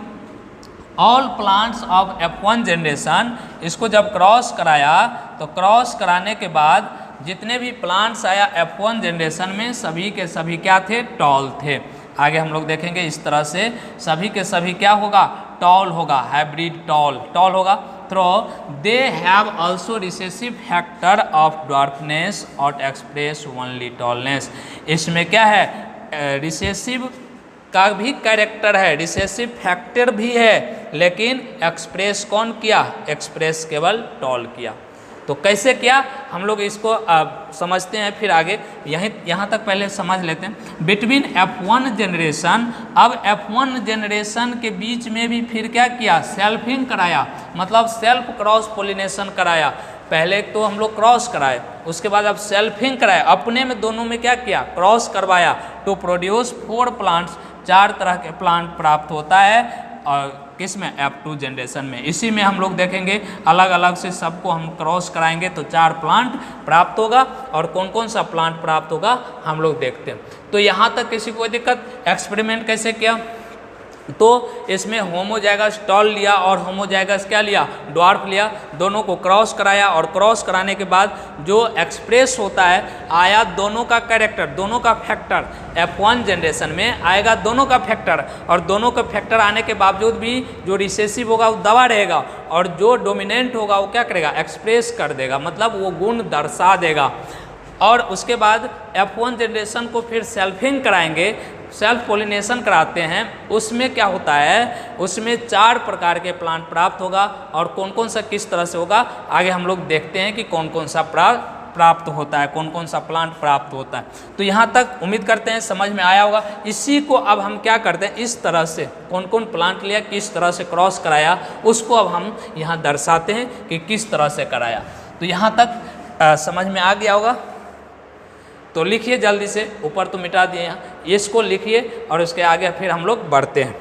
all plants of F1 generation, इसको जब क्रॉस कराया तो क्रॉस कराने के बाद जितने भी प्लांट्स आया F1 जनरेशन में सभी के सभी क्या थे, टॉल थे। आगे हम लोग देखेंगे इस तरह से सभी के सभी क्या होगा, टॉल होगा, हाइब्रिड टॉल होगा। तो they have also recessive factor of dwarfness और एक्सप्रेस ओनली टॉलनेस। इसमें क्या है, रिसेसिव का भी कैरेक्टर है, रिसेसिव फैक्टर भी है, लेकिन एक्सप्रेस कौन किया, एक्सप्रेस केवल टॉल किया। तो कैसे किया हम लोग इसको समझते हैं, फिर आगे यहाँ तक पहले समझ लेते हैं। बिटवीन F1 जनरेशन, अब F1 जनरेशन के बीच में भी फिर क्या किया, सेल्फिंग कराया, मतलब सेल्फ क्रॉस पोलिनेशन कराया। पहले तो हम लोग क्रॉस कराए, उसके बाद अब सेल्फिंग कराया, अपने में दोनों में क्या किया, क्रॉस करवाया, टू प्रोड्यूस 4 प्लांट्स, 4 तरह के प्लांट प्राप्त होता है। और किस में, F2 जनरेशन में। इसी में हम लोग देखेंगे अलग अलग से सबको हम क्रॉस कराएंगे तो 4 प्लांट प्राप्त होगा। और कौन कौन सा प्लांट प्राप्त होगा हम लोग देखते हैं। तो यहाँ तक किसी को कोई दिक्कत? एक्सपेरिमेंट कैसे किया? तो इसमें होमोजाइगस टॉल लिया और होमोजाइगस क्या लिया, ड्वार्फ लिया, दोनों को क्रॉस कराया और क्रॉस कराने के बाद जो एक्सप्रेस होता है आया दोनों का कैरेक्टर, दोनों का फैक्टर F1 जनरेशन में आएगा, दोनों का फैक्टर। और दोनों का फैक्टर आने के बावजूद भी जो रिसेसिव होगा वो दबा रहेगा और जो डोमिनेंट होगा वो क्या करेगा, एक्सप्रेस कर देगा, मतलब वो गुण दर्शा देगा। और उसके बाद F1 जनरेशन को फिर सेल्फिंग कराएंगे, सेल्फ पोलिनेशन कराते हैं। उसमें क्या होता है, उसमें 4 प्रकार के प्लांट प्राप्त होगा। और कौन कौन सा किस तरह से होगा आगे हम लोग देखते हैं कि कौन कौन सा प्राप्त होता है, कौन कौन सा प्लांट प्राप्त होता है। तो यहाँ तक उम्मीद करते हैं समझ में आया होगा। इसी को अब हम क्या करते हैं, इस तरह से कौन कौन प्लांट लिया, किस तरह से क्रॉस कराया, उसको अब हम यहाँ दर्शाते हैं कि किस तरह से कराया। तो यहाँ तक समझ में आ गया होगा। तो लिखिए जल्दी से, ऊपर तो मिटा दिए यहाँ, इसको लिखिए और उसके आगे फिर हम लोग बढ़ते हैं।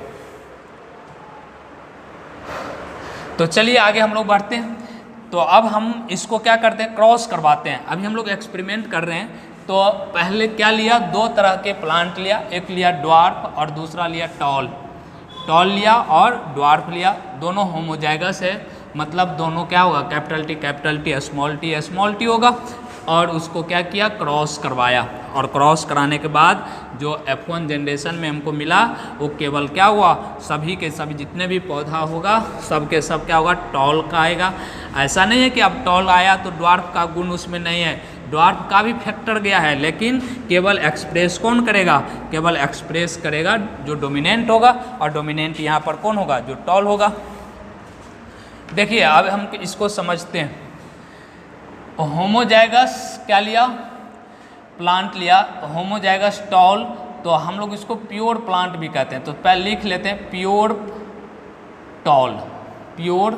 तो चलिए आगे हम लोग बढ़ते हैं। तो अब हम इसको क्या करते हैं, क्रॉस करवाते हैं। अभी हम लोग एक्सपेरिमेंट कर रहे हैं। तो पहले क्या लिया, 2 तरह के प्लांट लिया, एक लिया ड्वार्फ और दूसरा लिया टॉल। टॉल लिया और ड्वार्फ लिया, दोनों होमोजाइगस है, मतलब दोनों क्या होगा, कैपिटल टी स्मॉल टी होगा। और उसको क्या किया, क्रॉस करवाया। और क्रॉस कराने के बाद जो F1 जनरेशन में हमको मिला वो केवल क्या हुआ, सभी के सभी जितने भी पौधा होगा सब के सब क्या होगा, टॉल का आएगा। ऐसा नहीं है कि अब टॉल आया तो ड्वार्फ का गुण उसमें नहीं है, ड्वार्फ का भी फैक्टर गया है, लेकिन केवल एक्सप्रेस कौन करेगा, केवल एक्सप्रेस करेगा जो डोमिनेंट होगा। और डोमिनेंट यहाँ पर कौन होगा, जो टॉल होगा। देखिए अब हम इसको समझते हैं। होमोजाइगस क्या लिया, प्लांट लिया, होमोजाइगस टॉल, तो हम लोग इसको प्योर प्लांट भी कहते हैं। तो पहले लिख लेते हैं प्योर टॉल, प्योर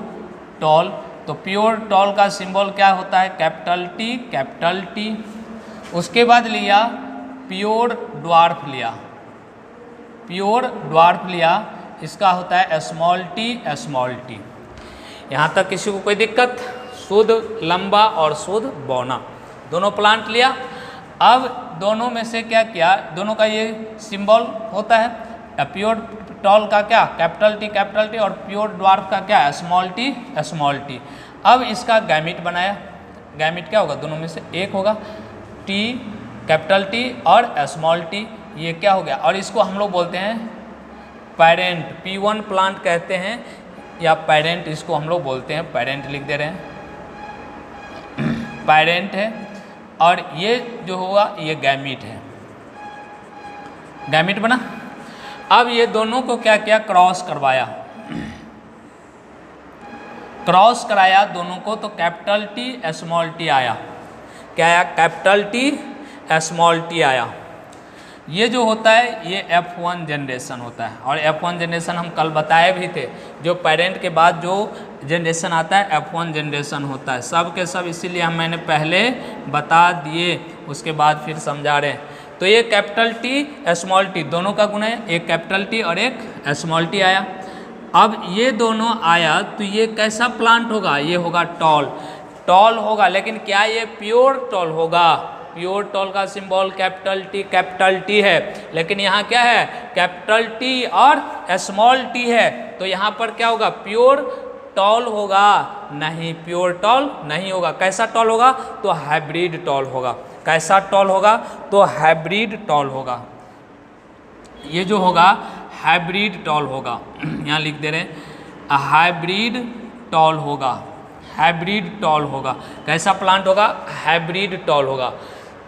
टॉल। तो प्योर टॉल का सिंबल क्या होता है, कैपिटल टी। उसके बाद लिया प्योर ड्वार्फ लिया, प्योर ड्वार्फ लिया, इसका होता है स्मॉल टी। यहाँ तक किसी को कोई दिक्कत? शुद्ध लंबा और शुद्ध बौना दोनों प्लांट लिया। अब दोनों में से क्या किया, दोनों का ये सिंबल होता है, प्योर टॉल का क्या, कैपिटल टी और प्योर ड्वार्फ का क्या, स्मॉल टी। अब इसका गैमिट बनाया, गैमिट क्या होगा, दोनों में से एक होगा, टी कैपिटल टी और स्मॉल टी, ये क्या हो गया। और इसको हम लोग बोलते हैं पेरेंट, P1 प्लांट कहते हैं या पेरेंट, इसको हम लोग बोलते हैं, पेरेंट लिख दे रहे हैं, पेरेंट है। और ये जो होगा ये गैमिट है, गैमिट बना। अब ये दोनों को क्या किया, क्रॉस करवाया, क्रॉस कराया दोनों को, तो कैपिटल टी स्मॉल टी आया। क्या आया, कैपिटल टी स्मॉल टी आया। ये जो होता है ये F1 जनरेशन होता है। और F1 जनरेशन हम कल बताए भी थे, जो पेरेंट के बाद जो जनरेशन आता है F1 जनरेशन होता है, सब के सब, इसीलिए मैंने पहले बता दिए, उसके बाद फिर समझा रहे हैं। तो ये कैपिटल टी स्मॉल टी दोनों का गुण है, एक कैपिटल टी और एक स्मॉल टी आया। अब ये दोनों आया तो ये कैसा प्लांट होगा, ये होगा टॉल होगा। लेकिन क्या ये प्योर टॉल होगा, प्योर टॉल का सिंबल कैपिटल टी है, लेकिन यहाँ क्या है, कैपिटल टी और स्मॉल टी है। तो यहाँ पर क्या होगा, प्योर टॉल होगा नहीं, प्योर टॉल नहीं होगा। कैसा टॉल होगा, तो हाइब्रिड टॉल होगा। कैसा टॉल होगा, तो हाइब्रिड टॉल होगा। ये जो होगा हाइब्रिड टॉल होगा, यहाँ लिख दे रहे हैं हाइब्रिड टॉल होगा, हाइब्रिड टॉल होगा। कैसा प्लांट होगा, हाइब्रिड टॉल होगा।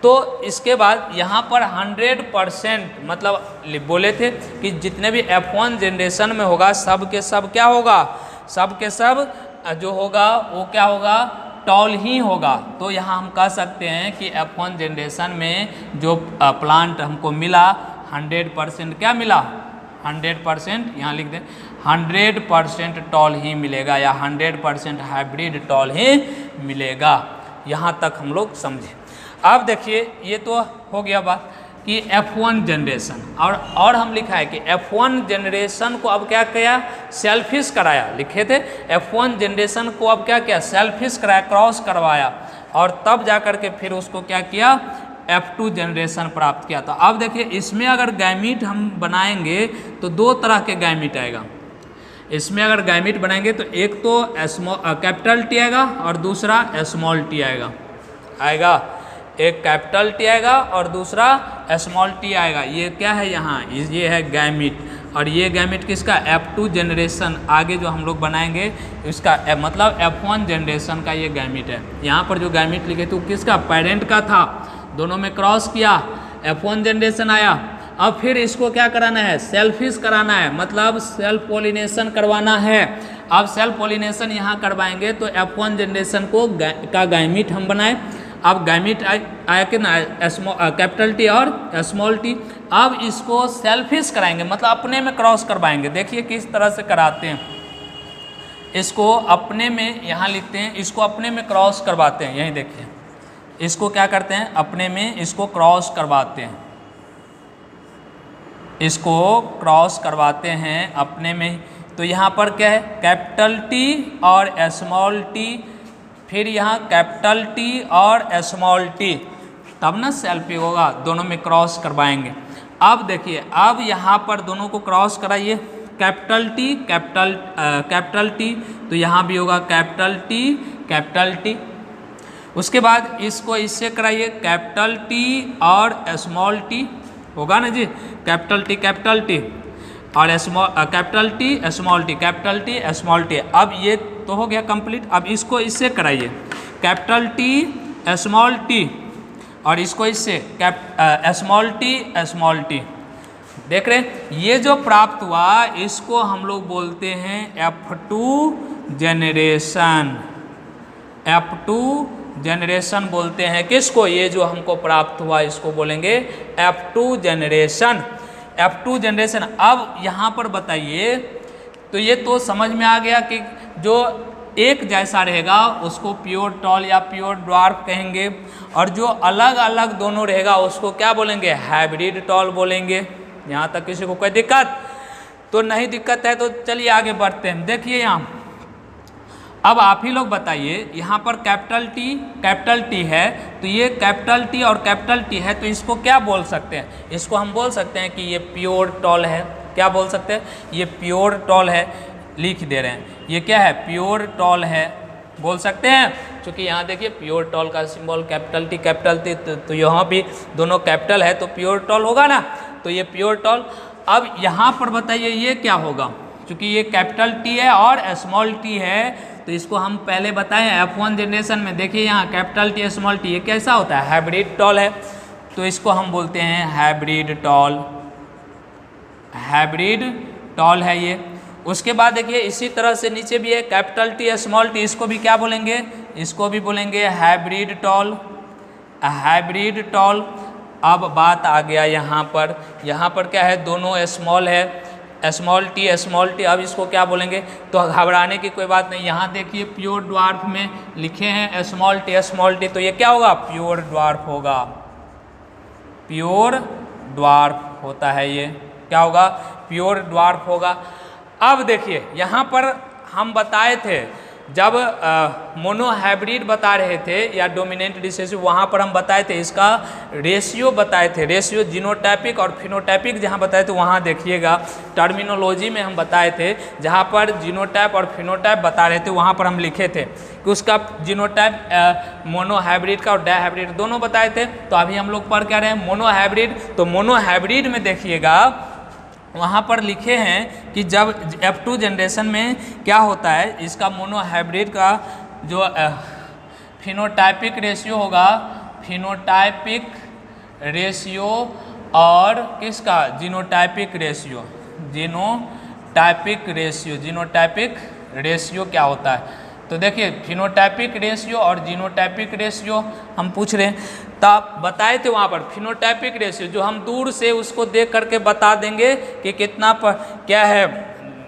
तो इसके बाद यहाँ पर 100% मतलब बोले थे कि जितने भी F1 जनरेशन में होगा सब के सब क्या होगा, सब के सब जो होगा वो क्या होगा, टॉल ही होगा। तो यहाँ हम कह सकते हैं कि F1 जनरेशन में जो प्लांट हमको मिला 100% क्या मिला, 100%, यहाँ लिख दें 100% टॉल ही मिलेगा या 100% हाइब्रिड टॉल ही मिलेगा। यहाँ तक हम लोग समझे। अब देखिए ये तो हो गया बात। कि F1 जनरेशन, और हम लिखा है कि F1 जनरेशन को अब क्या किया, सेल्फिश कराया, लिखे थे F1 जनरेशन को अब क्या किया, सेल्फिश कराया, क्रॉस करवाया, और तब जा कर के फिर उसको क्या किया, F2 जनरेशन प्राप्त किया। तो अब देखिए इसमें अगर गैमीट हम बनाएंगे तो दो तरह के गैमीट आएगा। इसमें अगर गैमीट बनाएंगे तो एक तो कैपिटल टी आएगा और दूसरा स्मॉल टी आएगा। एक कैपिटल टी आएगा और दूसरा स्मॉल टी आएगा। ये क्या है यहाँ, ये है गैमीट, और ये गैमीट किसका, F2 जनरेशन आगे जो हम लोग बनाएंगे इसका मतलब F1 जनरेशन का ये गैमीट है। यहाँ पर जो गैमीट लिखे थे वो किसका, पेरेंट का था, दोनों में क्रॉस किया, F1 जनरेशन आया। अब फिर इसको क्या कराना है, सेल्फिश कराना है, मतलब सेल्फ पोलिनेशन करवाना है। अब सेल्फ पोलिनेशन यहाँ करवाएंगे तो F1 जनरेशन को का गैमीट हम बनाए। अब गैमीट आया कि ना, कैपिटल टी और स्मॉल टी। अब इसको सेल्फिश कराएंगे, मतलब अपने में क्रॉस करवाएंगे। देखिए किस तरह से कराते हैं, इसको अपने में यहाँ लिखते हैं, इसको अपने में क्रॉस करवाते हैं। यहीं देखिए इसको क्या करते हैं, अपने में इसको क्रॉस करवाते हैं, इसको क्रॉस करवाते हैं अपने में। तो यहाँ पर क्या है, कैपिटल टी और स्मॉल टी, फिर यहाँ कैपिटल टी और स्मॉल टी, तब ना सेल्फी होगा, दोनों में क्रॉस करवाएंगे। अब देखिए अब यहाँ पर दोनों को क्रॉस कराइए, कैपिटल टी कैपिटल टी, तो यहाँ भी होगा कैपिटल टी। उसके बाद इसको इससे कराइए, कैपिटल टी और स्मॉल टी, होगा ना जी, कैपिटल टी और कैपिटल टी स्मॉल टी। अब ये तो हो गया कंप्लीट। अब इसको इससे कराइए, कैपिटल टी स्मॉल टी, और इसको इससे स्मॉल टी। देख रहे हैं, ये जो प्राप्त हुआ इसको हम लोग बोलते हैं F2 जनरेशन बोलते हैं। किसको, ये जो हमको प्राप्त हुआ इसको बोलेंगे F2 जनरेशन। अब यहाँ पर बताइए, तो ये तो समझ में आ गया कि जो एक जैसा रहेगा उसको प्योर टॉल या प्योर ड्वार्फ कहेंगे, और जो अलग अलग दोनों रहेगा उसको क्या बोलेंगे, हाइब्रिड टॉल बोलेंगे। यहाँ तक किसी को कोई दिक्कत तो नहीं, दिक्कत है तो चलिए आगे बढ़ते हैं। देखिए यहाँ अब आप ही लोग बताइए, यहाँ पर कैपिटल टी है, तो ये कैपिटल टी और कैपिटल टी है, तो इसको क्या बोल सकते हैं, इसको हम बोल सकते हैं कि ये प्योर टॉल है। क्या बोल सकते हैं, ये प्योर टॉल है, लिख दे रहे हैं, ये क्या है, प्योर टॉल है, बोल सकते हैं। क्योंकि यहाँ देखिए प्योर टॉल का सिंबल कैपिटल टी, तो यहाँ भी दोनों कैपिटल है तो प्योर टॉल होगा ना, तो ये प्योर टॉल। अब यहाँ पर बताइए ये क्या होगा, क्योंकि ये कैपिटल टी है और स्मॉल टी है, तो इसको हम पहले बताएं F1 जनरेशन में। देखिए यहाँ कैपिटल टी स्मॉल टी, ये कैसा होता है, हाइब्रिड टॉल है, तो इसको हम बोलते हैं हाइब्रिड टॉल है ये। उसके बाद देखिए इसी तरह से नीचे भी है कैपिटल टी स्मॉल टी, इसको भी क्या बोलेंगे, इसको भी बोलेंगे हाइब्रिड टॉल। अब बात आ गया यहाँ पर क्या है, दोनों स्मॉल है, स्मॉल टी। अब इसको क्या बोलेंगे, तो घबराने की कोई बात नहीं। यहाँ देखिए प्योर ड्वार्फ में लिखे हैं स्मॉल टी, तो ये क्या होगा, प्योर ड्वार्फ होगा, प्योर ड्वार्फ होता है ये, क्या होगा, प्योर ड्वार्फ होगा। अब देखिए यहाँ पर हम बताए थे, जब मोनोहाइब्रिड बता रहे थे या डोमिनेंट रिसेसिव, वहाँ पर हम बताए थे इसका रेशियो बताए थे, रेशियो जीनोटाइपिक और फिनोटाइपिक जहाँ बताए थे वहाँ देखिएगा टर्मिनोलॉजी में हम बताए थे, जहाँ पर जीनोटाइप और फिनोटाइप बता रहे थे वहाँ पर हम लिखे थे कि उसका जीनोटाइप मोनोहाइब्रिड का और डाइहाइब्रिड दोनों बताए थे। तो अभी हम लोग पढ़ क्या रहे हैं, मोनोहाइब्रिड। तो मोनोहाइब्रिड में देखिएगा वहाँ पर लिखे हैं कि जब F2 जनरेशन में क्या होता है, इसका मोनोहाइब्रिड का जो फिनोटाइपिक रेशियो होगा, फिनोटाइपिक रेशियो, और किसका, जीनोटाइपिक रेशियो क्या होता है। तो देखिए फिनोटाइपिक रेशियो और जीनोटाइपिक रेशियो हम पूछ रहे हैं, तब बताए थे वहाँ पर फिनोटाइपिक रेशियो जो हम दूर से उसको देख करके बता देंगे कि कितना क्या है,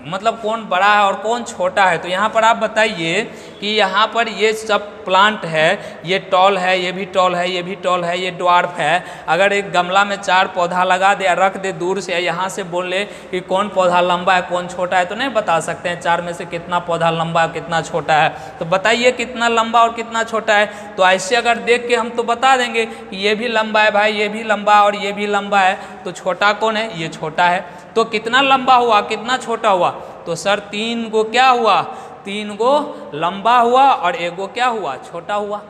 मतलब कौन बड़ा है और कौन छोटा है। तो यहाँ पर आप बताइए कि यहाँ पर ये सब प्लांट है, ये टॉल है, ये भी टॉल है, ये भी टॉल है, ये ड्वार्फ है। अगर एक गमला में 4 पौधा लगा दे, रख दे दूर से, यहाँ से बोल ले कि कौन पौधा लंबा है कौन छोटा है, तो नहीं बता सकते हैं 4 में से कितना पौधा लंबा है कितना छोटा है। तो बताइए कितना लंबा और कितना छोटा है। तो ऐसे अगर देख के हम तो बता देंगे कि ये भी लंबा है भाई, ये भी लंबा और ये भी लंबा है, तो छोटा कौन है, ये छोटा है। तो कितना लंबा हुआ कितना छोटा हुआ, तो सर 3 गो क्या हुआ, 3 गो लंबा हुआ और 1 गो क्या हुआ, छोटा हुआ।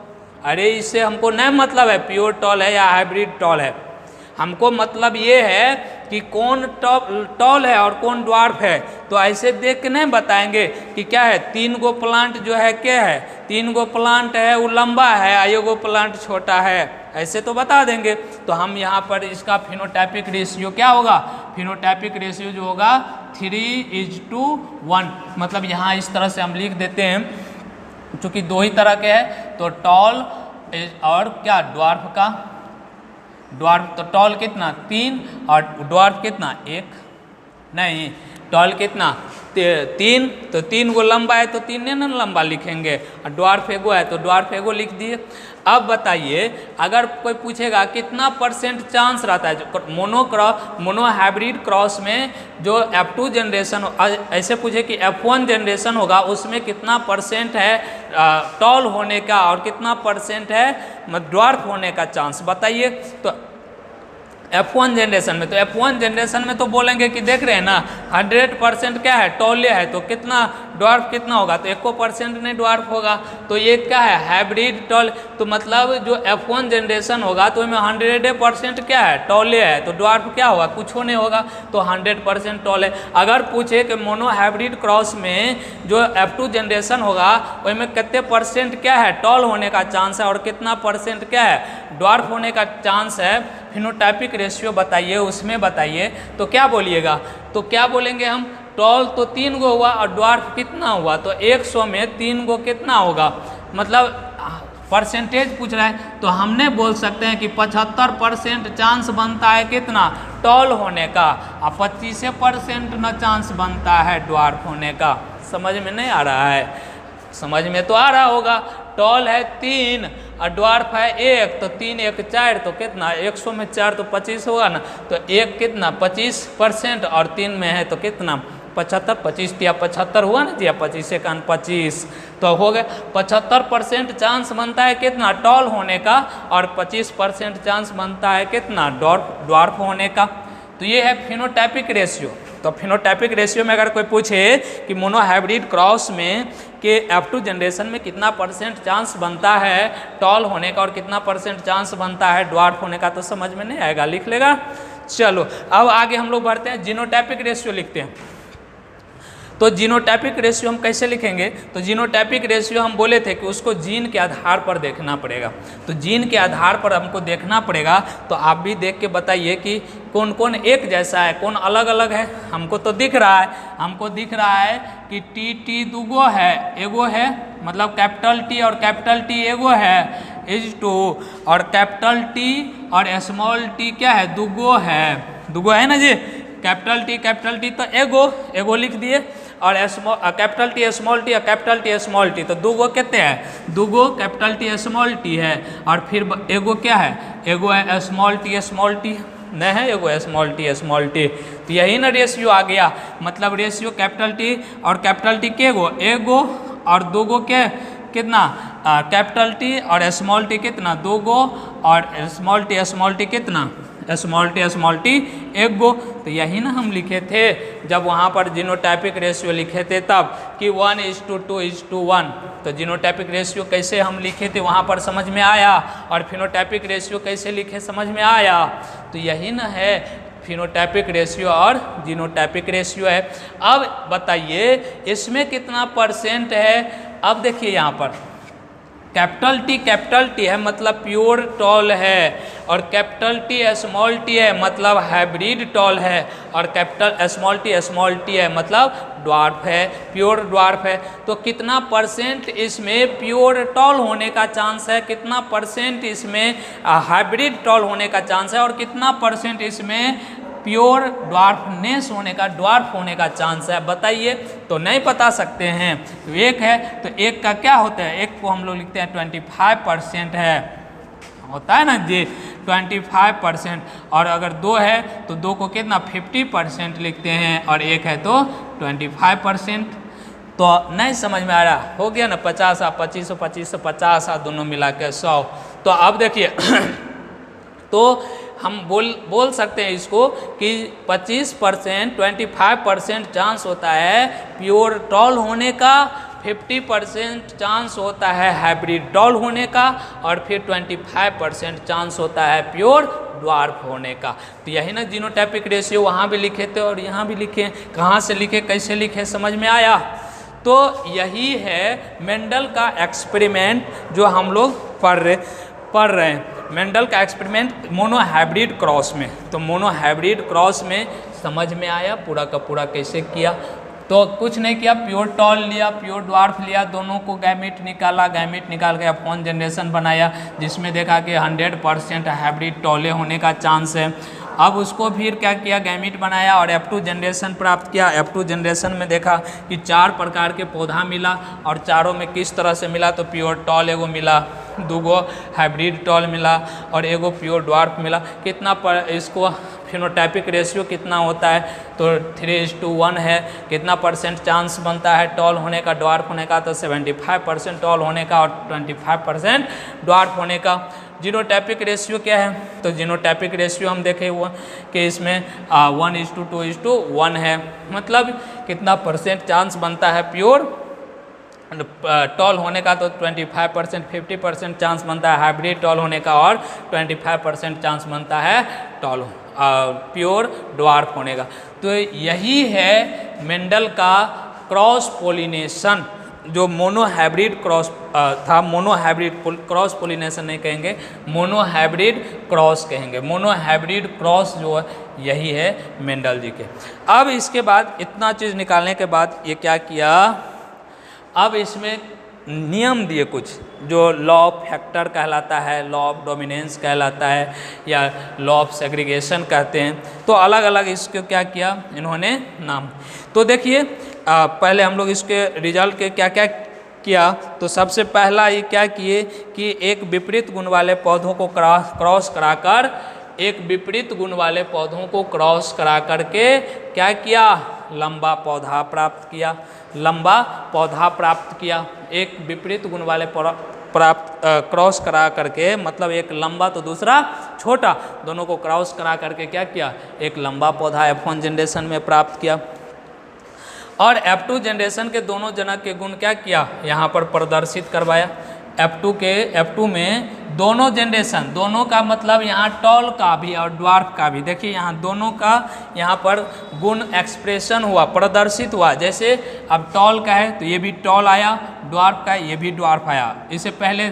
अरे इससे हमको नहीं मतलब है प्योर टॉल है या हाइब्रिड टॉल है, हमको मतलब ये है कि कौन टॉल है और कौन ड्वार्फ है। तो ऐसे देख के नहीं बताएंगे कि क्या है, 3 गो प्लांट जो है क्या है, 3 गो प्लांट है वो लंबा है, 1 गो प्लांट छोटा है, ऐसे तो बता देंगे। तो हम यहाँ पर इसका फिनोटाइपिक रेशियो क्या होगा, फिनोटाइपिक रेशियो जो होगा 3:1, मतलब यहाँ इस तरह से हम लिख देते हैं, चूँकि 2 ही तरह के हैं, तो टॉल और क्या ड्वार्फ का, ड्वार्फ तो टॉल कितना 3 और ड्वार्फ कितना 1, नहीं टॉल कितना 3, तो 3 गो लंबा है तो 3 ने ना लंबा लिखेंगे, और ड्वार्फ 1 गो है तो ड्वार्फ 1 गो लिख दिए। अब बताइए अगर कोई पूछेगा कितना % चांस रहता है मोनो हाइब्रिड क्रॉस में, जो F2 जनरेशन, ऐसे पूछे कि F1 जनरेशन होगा उसमें कितना % है टॉल होने का और कितना % है ड्वार्फ होने का चांस बताइए। तो F1 जनरेशन में, तो F1 जनरेशन में तो बोलेंगे कि देख रहे हैं ना 100% क्या है टॉले है, तो कितना ड्वार्फ कितना होगा, तो 1% नहीं ड्वार्फ होगा, तो ये क्या है हाइब्रिड टॉल। तो मतलब जो F1 जनरेशन होगा तो इसमें 100% क्या है टॉले है, तो ड्वार्फ क्या होगा, कुछ नहीं होगा, तो 100% टॉल है। अगर पूछे कि मोनो हाइब्रिड क्रॉस में जो F2 जनरेशन होगा उसमें कितने % क्या है टॉल होने का चांस है और कितना % क्या है ड्वार्फ होने का चांस है, फिनोटाइपिक रेशियो बताइए, उसमें बताइए। तो क्या बोलिएगा, तो क्या बोलेंगे हम, टॉल तो 3 गो हुआ और ड्वार्फ कितना हुआ, तो 100 में 3 गो कितना होगा, मतलब परसेंटेज पूछ रहा है, तो हमने बोल सकते हैं कि 75% चांस बनता है कितना टॉल होने का और 25% न चांस बनता है ड्वार्फ होने का। समझ में नहीं आ रहा है, समझ में तो आ रहा होगा। टॉल है 3 और ड्वार्फ है 1, तो 3 1 4, तो कितना 100 में 4 तो 25 होगा ना, तो 1 कितना 25% और 3 में है तो कितना 75, 25 या 75 हुआ ना, या 25 का 25, तो हो गया 75% चांस बनता है कितना टॉल होने का और 25% चांस बनता है कितना ड्वार्फ होने का। तो ये है फिनोटाइपिक रेशियो। तो फिनोटाइपिक रेशियो में अगर कोई पूछे कि मोनो हाइब्रिड क्रॉस में कि F2 जनरेशन में कितना % चांस बनता है टॉल होने का और कितना % चांस बनता है ड्वार्फ होने का, तो समझ में नहीं आएगा, लिख लेगा। चलो अब आगे हम लोग बढ़ते हैं, जीनोटाइपिक रेशियो लिखते हैं। तो जीनोटाइपिक रेशियो हम कैसे लिखेंगे, तो जीनोटाइपिक रेशियो हम बोले थे कि उसको जीन के आधार पर देखना पड़ेगा, तो जीन के आधार पर हमको देखना पड़ेगा। तो आप भी देख के बताइए कि कौन कौन एक जैसा है कौन अलग अलग है। हमको तो दिख रहा है, हमको दिख रहा है कि टी 2 गो है, एगो है मतलब कैपिटल टी और कैपिटल टी एगो है इज 2, और कैपिटल टी और स्मॉल टी क्या है 2 गो है, 2 गो है ना जी, कैपिटल टी तो एगो लिख दिए, और कैपिटल टी स्मॉल टी और कैपिटल टी स्मॉल टी, तो 2 गो कितने हैं 2 गो कैपिटल टी स्मॉल टी है, और फिर एगो क्या है एगो है स्मॉल टी नहीं है, एगो स्मॉल टी, तो यही ना रेशियो आ गया। मतलब रेशियो कैपिटल टी और कैपिटल टी के एगो और 2 गो के कितना कैपिटल टी और स्मॉल टी कितना 2 गो, और स्मॉल टी कितना स्मॉल टी 1 गो। तो यही ना हम लिखे थे जब वहाँ पर जीनोटाइपिक रेशियो लिखे थे तब कि 1:2:1। तो जीनोटाइपिक रेशियो कैसे हम लिखे थे वहाँ पर समझ में आया, और फिनोटाइपिक रेशियो कैसे लिखे समझ में आया। तो यही ना है फिनोटाइपिक रेशियो और जीनोटाइपिक रेशियो है। अब बताइए इसमें कितना % है। अब देखिए यहाँ पर कैपिटल टी है मतलब प्योर टॉल है, और कैपिटल टी स्मॉल टी है मतलब हाइब्रिड टॉल है, और कैपिटल स्मॉल टी है मतलब ड्वार्फ है, प्योर ड्वार्फ है। तो कितना % इसमें प्योर टॉल होने का चांस है, कितना % इसमें हाइब्रिड टॉल होने का चांस है, और कितना % इसमें प्योर ड्वार्फनेस होने का, ड्वार्फ होने का चांस है? बताइए। तो नहीं बता सकते हैं। तो एक है, तो एक का क्या होता है, एक को हम लोग लिखते हैं 25% है, होता है ना जी 25%। और अगर 2 है तो 2 को कितना 50% लिखते हैं, और एक है तो 25%। तो नहीं समझ में आ रहा, हो गया ना 50 और 25, 25 50 और दोनों मिला के 100। तो अब देखिए तो हम बोल सकते हैं इसको कि 25% 25% चांस होता है प्योर टॉल होने का, 50% चांस होता है हाइब्रिड टॉल होने का, और फिर 25% चांस होता है प्योर ड्वार्फ होने का। तो यही ना जीनोटाइपिक रेशियो वहाँ भी लिखे थे और यहाँ भी लिखे। कहाँ से लिखे, कैसे लिखे, समझ में आया? तो यही है मेंडल का एक्सपेरिमेंट जो हम लोग पढ़ रहे हैं। मेंडल का एक्सपेरिमेंट मोनोहाइब्रिड क्रॉस में। तो मोनोहाइब्रिड क्रॉस में समझ में आया पूरा का पूरा कैसे किया? तो कुछ नहीं किया, प्योर टॉल लिया, प्योर ड्वार्फ लिया, दोनों को गैमेट निकाला, गैमेट निकाल के फोन जनरेशन बनाया, जिसमें देखा कि 100% हाइब्रिड टॉले होने का चांस है। अब उसको फिर क्या किया, गैमेट बनाया और F2 जनरेशन प्राप्त किया। F2 जनरेशन में देखा कि 4 प्रकार के पौधा मिला, और चारों में किस तरह से मिला, तो प्योर टॉल एगो मिला, 2 हाइब्रिड टॉल मिला, और एगो प्योर ड्वार्फ मिला। कितना पर इसको फिनोटाइपिक रेशियो कितना होता है, तो 3:1 है। कितना परसेंट चांस बनता है टॉल होने का, ड्वार्फ होने का, तो 75% टॉल होने का और 25% ड्वार्फ होने का। जीनोटाइपिक रेशियो क्या है, तो जीनोटाइपिक रेशियो हम देखे हुआ कि इसमें 1:2:1 है। मतलब कितना परसेंट चांस बनता है प्योर टॉल होने का, तो 25%, 50% चांस बनता है हाइब्रिड टॉल होने का, और 25% चांस बनता है टॉल प्योर ड्वार्फ होने का। तो यही है मेंडल का क्रॉस पोलिनेशन, जो मोनोहाइब्रिड क्रॉस था। मोनोहाइब्रिड क्रॉस पोलिनेशन नहीं कहेंगे, मोनोहाइब्रिड क्रॉस कहेंगे। मोनोहाइब्रिड क्रॉस जो है यही है मेंडल जी के। अब इसके बाद इतना चीज़ निकालने के बाद ये क्या किया, अब इसमें नियम दिए कुछ, जो लॉ ऑफ फैक्टर कहलाता है, लॉ ऑफ डोमिनेंस कहलाता है, या लॉ ऑफ सेग्रीगेशन कहते हैं। तो अलग अलग इसको क्या किया इन्होंने नाम। तो देखिए पहले हम लोग इसके रिजल्ट के क्या क्या किया। तो सबसे पहला ये क्या किए कि एक विपरीत गुण वाले पौधों को क्रॉस कराकर, एक विपरीत गुण वाले पौधों को क्रॉस करा करके क्या किया, लंबा पौधा प्राप्त किया। लंबा पौधा प्राप्त किया, एक विपरीत गुण वाले क्रॉस करा करके, मतलब एक लंबा तो दूसरा छोटा, दोनों को क्रॉस करा करके क्या किया, एक लंबा पौधा F1 जनरेशन में प्राप्त किया। और F2 जनरेशन के दोनों जनक के गुण क्या किया, यहाँ पर प्रदर्शित करवाया। F2 में दोनों जनरेशन, दोनों का मतलब यहाँ टॉल का भी और ड्वार्फ का भी, देखिए यहाँ दोनों का यहाँ पर गुण एक्सप्रेशन हुआ, प्रदर्शित हुआ। जैसे अब टॉल का है तो ये भी टॉल आया, ड्वार्फ का ये भी ड्वार्फ आया। इससे पहले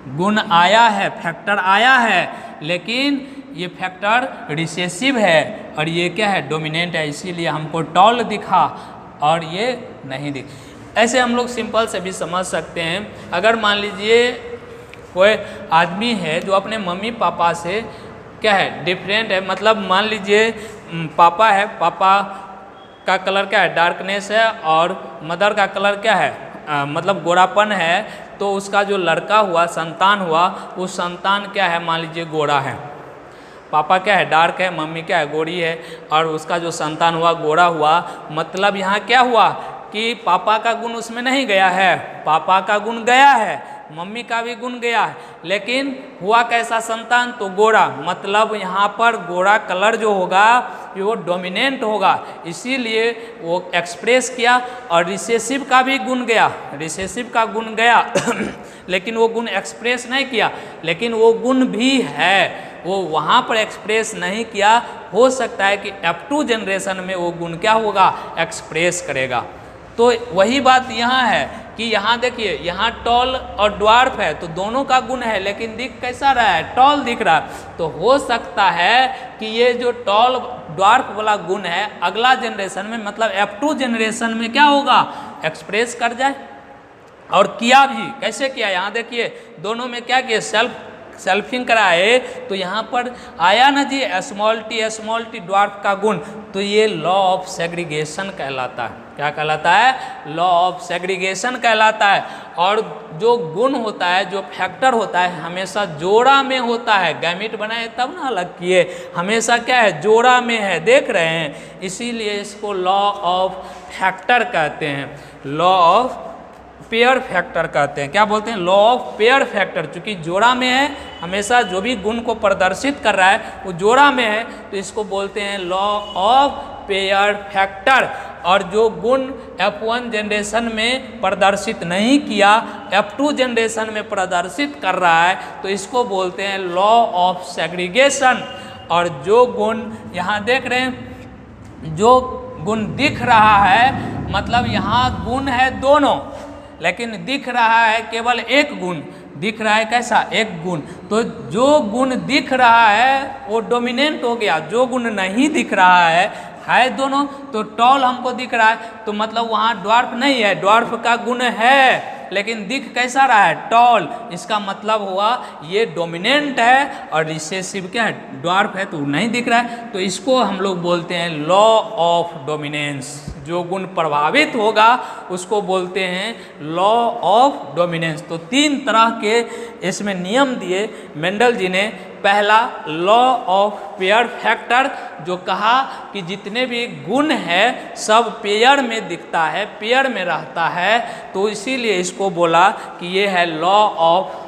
गुण आया है, फैक्टर आया है, लेकिन ये फैक्टर रिसेसिव है और ये क्या है, डोमिनेंट है, इसीलिए हमको टॉल दिखा और ये नहीं दिख। ऐसे हम लोग सिंपल से भी समझ सकते हैं। अगर मान लीजिए कोई आदमी है जो अपने मम्मी पापा से क्या है, डिफरेंट है, मतलब मान लीजिए पापा है, पापा का कलर क्या है, डार्कनेस है, और मदर का कलर क्या है, मतलब गोरापन है। तो उसका जो लड़का हुआ, संतान हुआ, उस संतान क्या है, मान लीजिए गोरा है, पापा क्या है, डार्क है, मम्मी क्या है, गोरी है, और उसका जो संतान हुआ गोरा हुआ। मतलब यहाँ क्या हुआ कि पापा का गुण उसमें नहीं गया है, पापा का गुण गया है, मम्मी का भी गुण गया है, लेकिन हुआ कैसा संतान, तो गोरा। मतलब यहाँ पर गोरा कलर जो होगा वो डोमिनेंट होगा, इसीलिए वो एक्सप्रेस किया। और रिसेसिव का भी गुण गया, रिसेसिव का गुण गया लेकिन वो गुण एक्सप्रेस नहीं किया, लेकिन वो गुण भी है, वो वहाँ पर एक्सप्रेस नहीं किया। हो सकता है कि F2 जनरेशन में वो गुण क्या होगा, एक्सप्रेस करेगा। तो वही बात यहाँ है कि यहाँ देखिए, यहाँ टॉल और ड्वार्फ है तो दोनों का गुण है, लेकिन दिख कैसा रहा है, टॉल दिख रहा है। तो हो सकता है कि ये जो टॉल ड्वार्फ वाला गुण है अगला जनरेशन में, मतलब F2 जनरेशन में क्या होगा, एक्सप्रेस कर जाए। और किया भी, कैसे किया, यहाँ देखिए दोनों में क्या किया, सेल्फ सेल्फिंग कराए तो यहाँ पर आया ना जी स्मॉल टी ड्वार्फ का गुण, तो ये लॉ ऑफ सेग्रीगेशन कहलाता है। क्या कहलाता है? लॉ ऑफ सेग्रीगेशन कहलाता है। और जो गुण होता है, जो फैक्टर होता है, हमेशा जोड़ा में होता है। गैमेट बनाए तब ना अलग किए, हमेशा क्या है? जोड़ा में है, देख रहे हैं, इसीलिए इसको लॉ ऑफ फैक्टर कहते हैं, लॉ ऑफ पेयर फैक्टर कहते हैं। क्या बोलते हैं? Law of pair factor. चूंकि जोड़ा में है, हमेशा जो भी गुण को प्रदर्शित कर रहा है वो जोड़ा में है, तो इसको बोलते हैं लॉ ऑफ पेयर फैक्टर। और जो गुण F1 जनरेशन में प्रदर्शित नहीं किया, F2 जनरेशन में प्रदर्शित कर रहा है, तो इसको बोलते हैं लॉ ऑफ सेग्रीगेशन। और जो गुण यहाँ देख रहे हैं, जो गुण दिख रहा है, मतलब यहाँ गुण है दोनों, लेकिन दिख रहा है केवल एक गुण, दिख रहा है कैसा? एक गुण। तो जो गुण दिख रहा है वो डोमिनेंट हो गया, जो गुण नहीं दिख रहा है दोनों। तो टॉल हमको दिख रहा है, तो मतलब वहाँ ड्वार्फ नहीं है, ड्वार्फ का गुण है लेकिन दिख कैसा रहा है? टॉल। इसका मतलब हुआ ये डोमिनेंट है और रिसेसिव क्या है? ड्वार्फ है, तो नहीं दिख रहा है। तो इसको हम लोग बोलते हैं लॉ ऑफ डोमिनेंस। जो गुण प्रभावित होगा उसको बोलते हैं लॉ ऑफ डोमिनेंस। तो 3 तरह के इसमें नियम दिए मेंडल जी ने। पहला लॉ ऑफ पेयर फैक्टर, जो कहा कि जितने भी गुण है सब पेयर में दिखता है, पेयर में रहता है, तो इसीलिए इसको बोला कि ये है लॉ ऑफ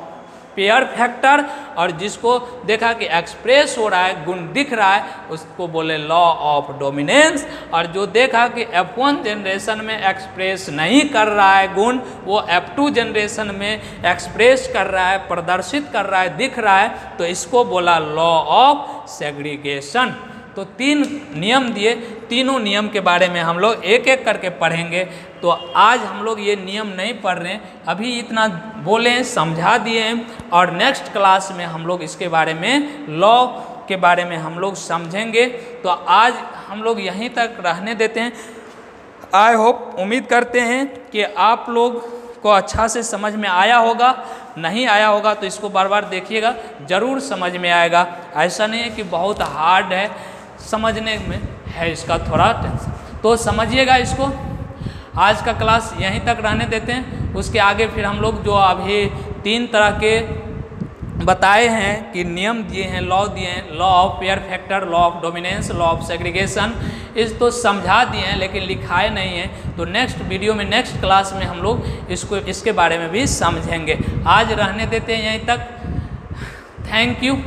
पेयर फैक्टर। और जिसको देखा कि एक्सप्रेस हो रहा है, गुण दिख रहा है, उसको बोले लॉ ऑफ डोमिनेंस। और जो देखा कि F1 जनरेशन में एक्सप्रेस नहीं कर रहा है गुण, वो F2 जनरेशन में एक्सप्रेस कर रहा है, प्रदर्शित कर रहा है, दिख रहा है, तो इसको बोला लॉ ऑफ सेग्रीगेशन। तो 3 नियम दिए, तीनों नियम के बारे में हम लोग एक एक करके पढ़ेंगे। तो आज हम लोग ये नियम नहीं पढ़ रहे हैं, अभी इतना बोले, समझा दिए हैं, और नेक्स्ट क्लास में हम लोग इसके बारे में, लॉ के बारे में हम लोग समझेंगे। तो आज हम लोग यहीं तक रहने देते हैं। आई होप, उम्मीद करते हैं कि आप लोग को अच्छा से समझ में आया होगा। नहीं आया होगा तो इसको बार बार देखिएगा, ज़रूर समझ में आएगा। ऐसा नहीं है कि बहुत हार्ड है, समझने में है इसका थोड़ा टेंशन, तो समझिएगा इसको। आज का क्लास यहीं तक रहने देते हैं, उसके आगे फिर हम लोग जो अभी 3 तरह के बताए हैं कि नियम दिए हैं, लॉ दिए हैं, law of pair factor, law of dominance, law of segregation, इस तो समझा दिए हैं लेकिन लिखाए नहीं हैं। तो नेक्स्ट वीडियो में, नेक्स्ट क्लास में हम लोग इसके बारे में भी समझेंगे। आज रहने देते हैं यहीं तक। Thank you.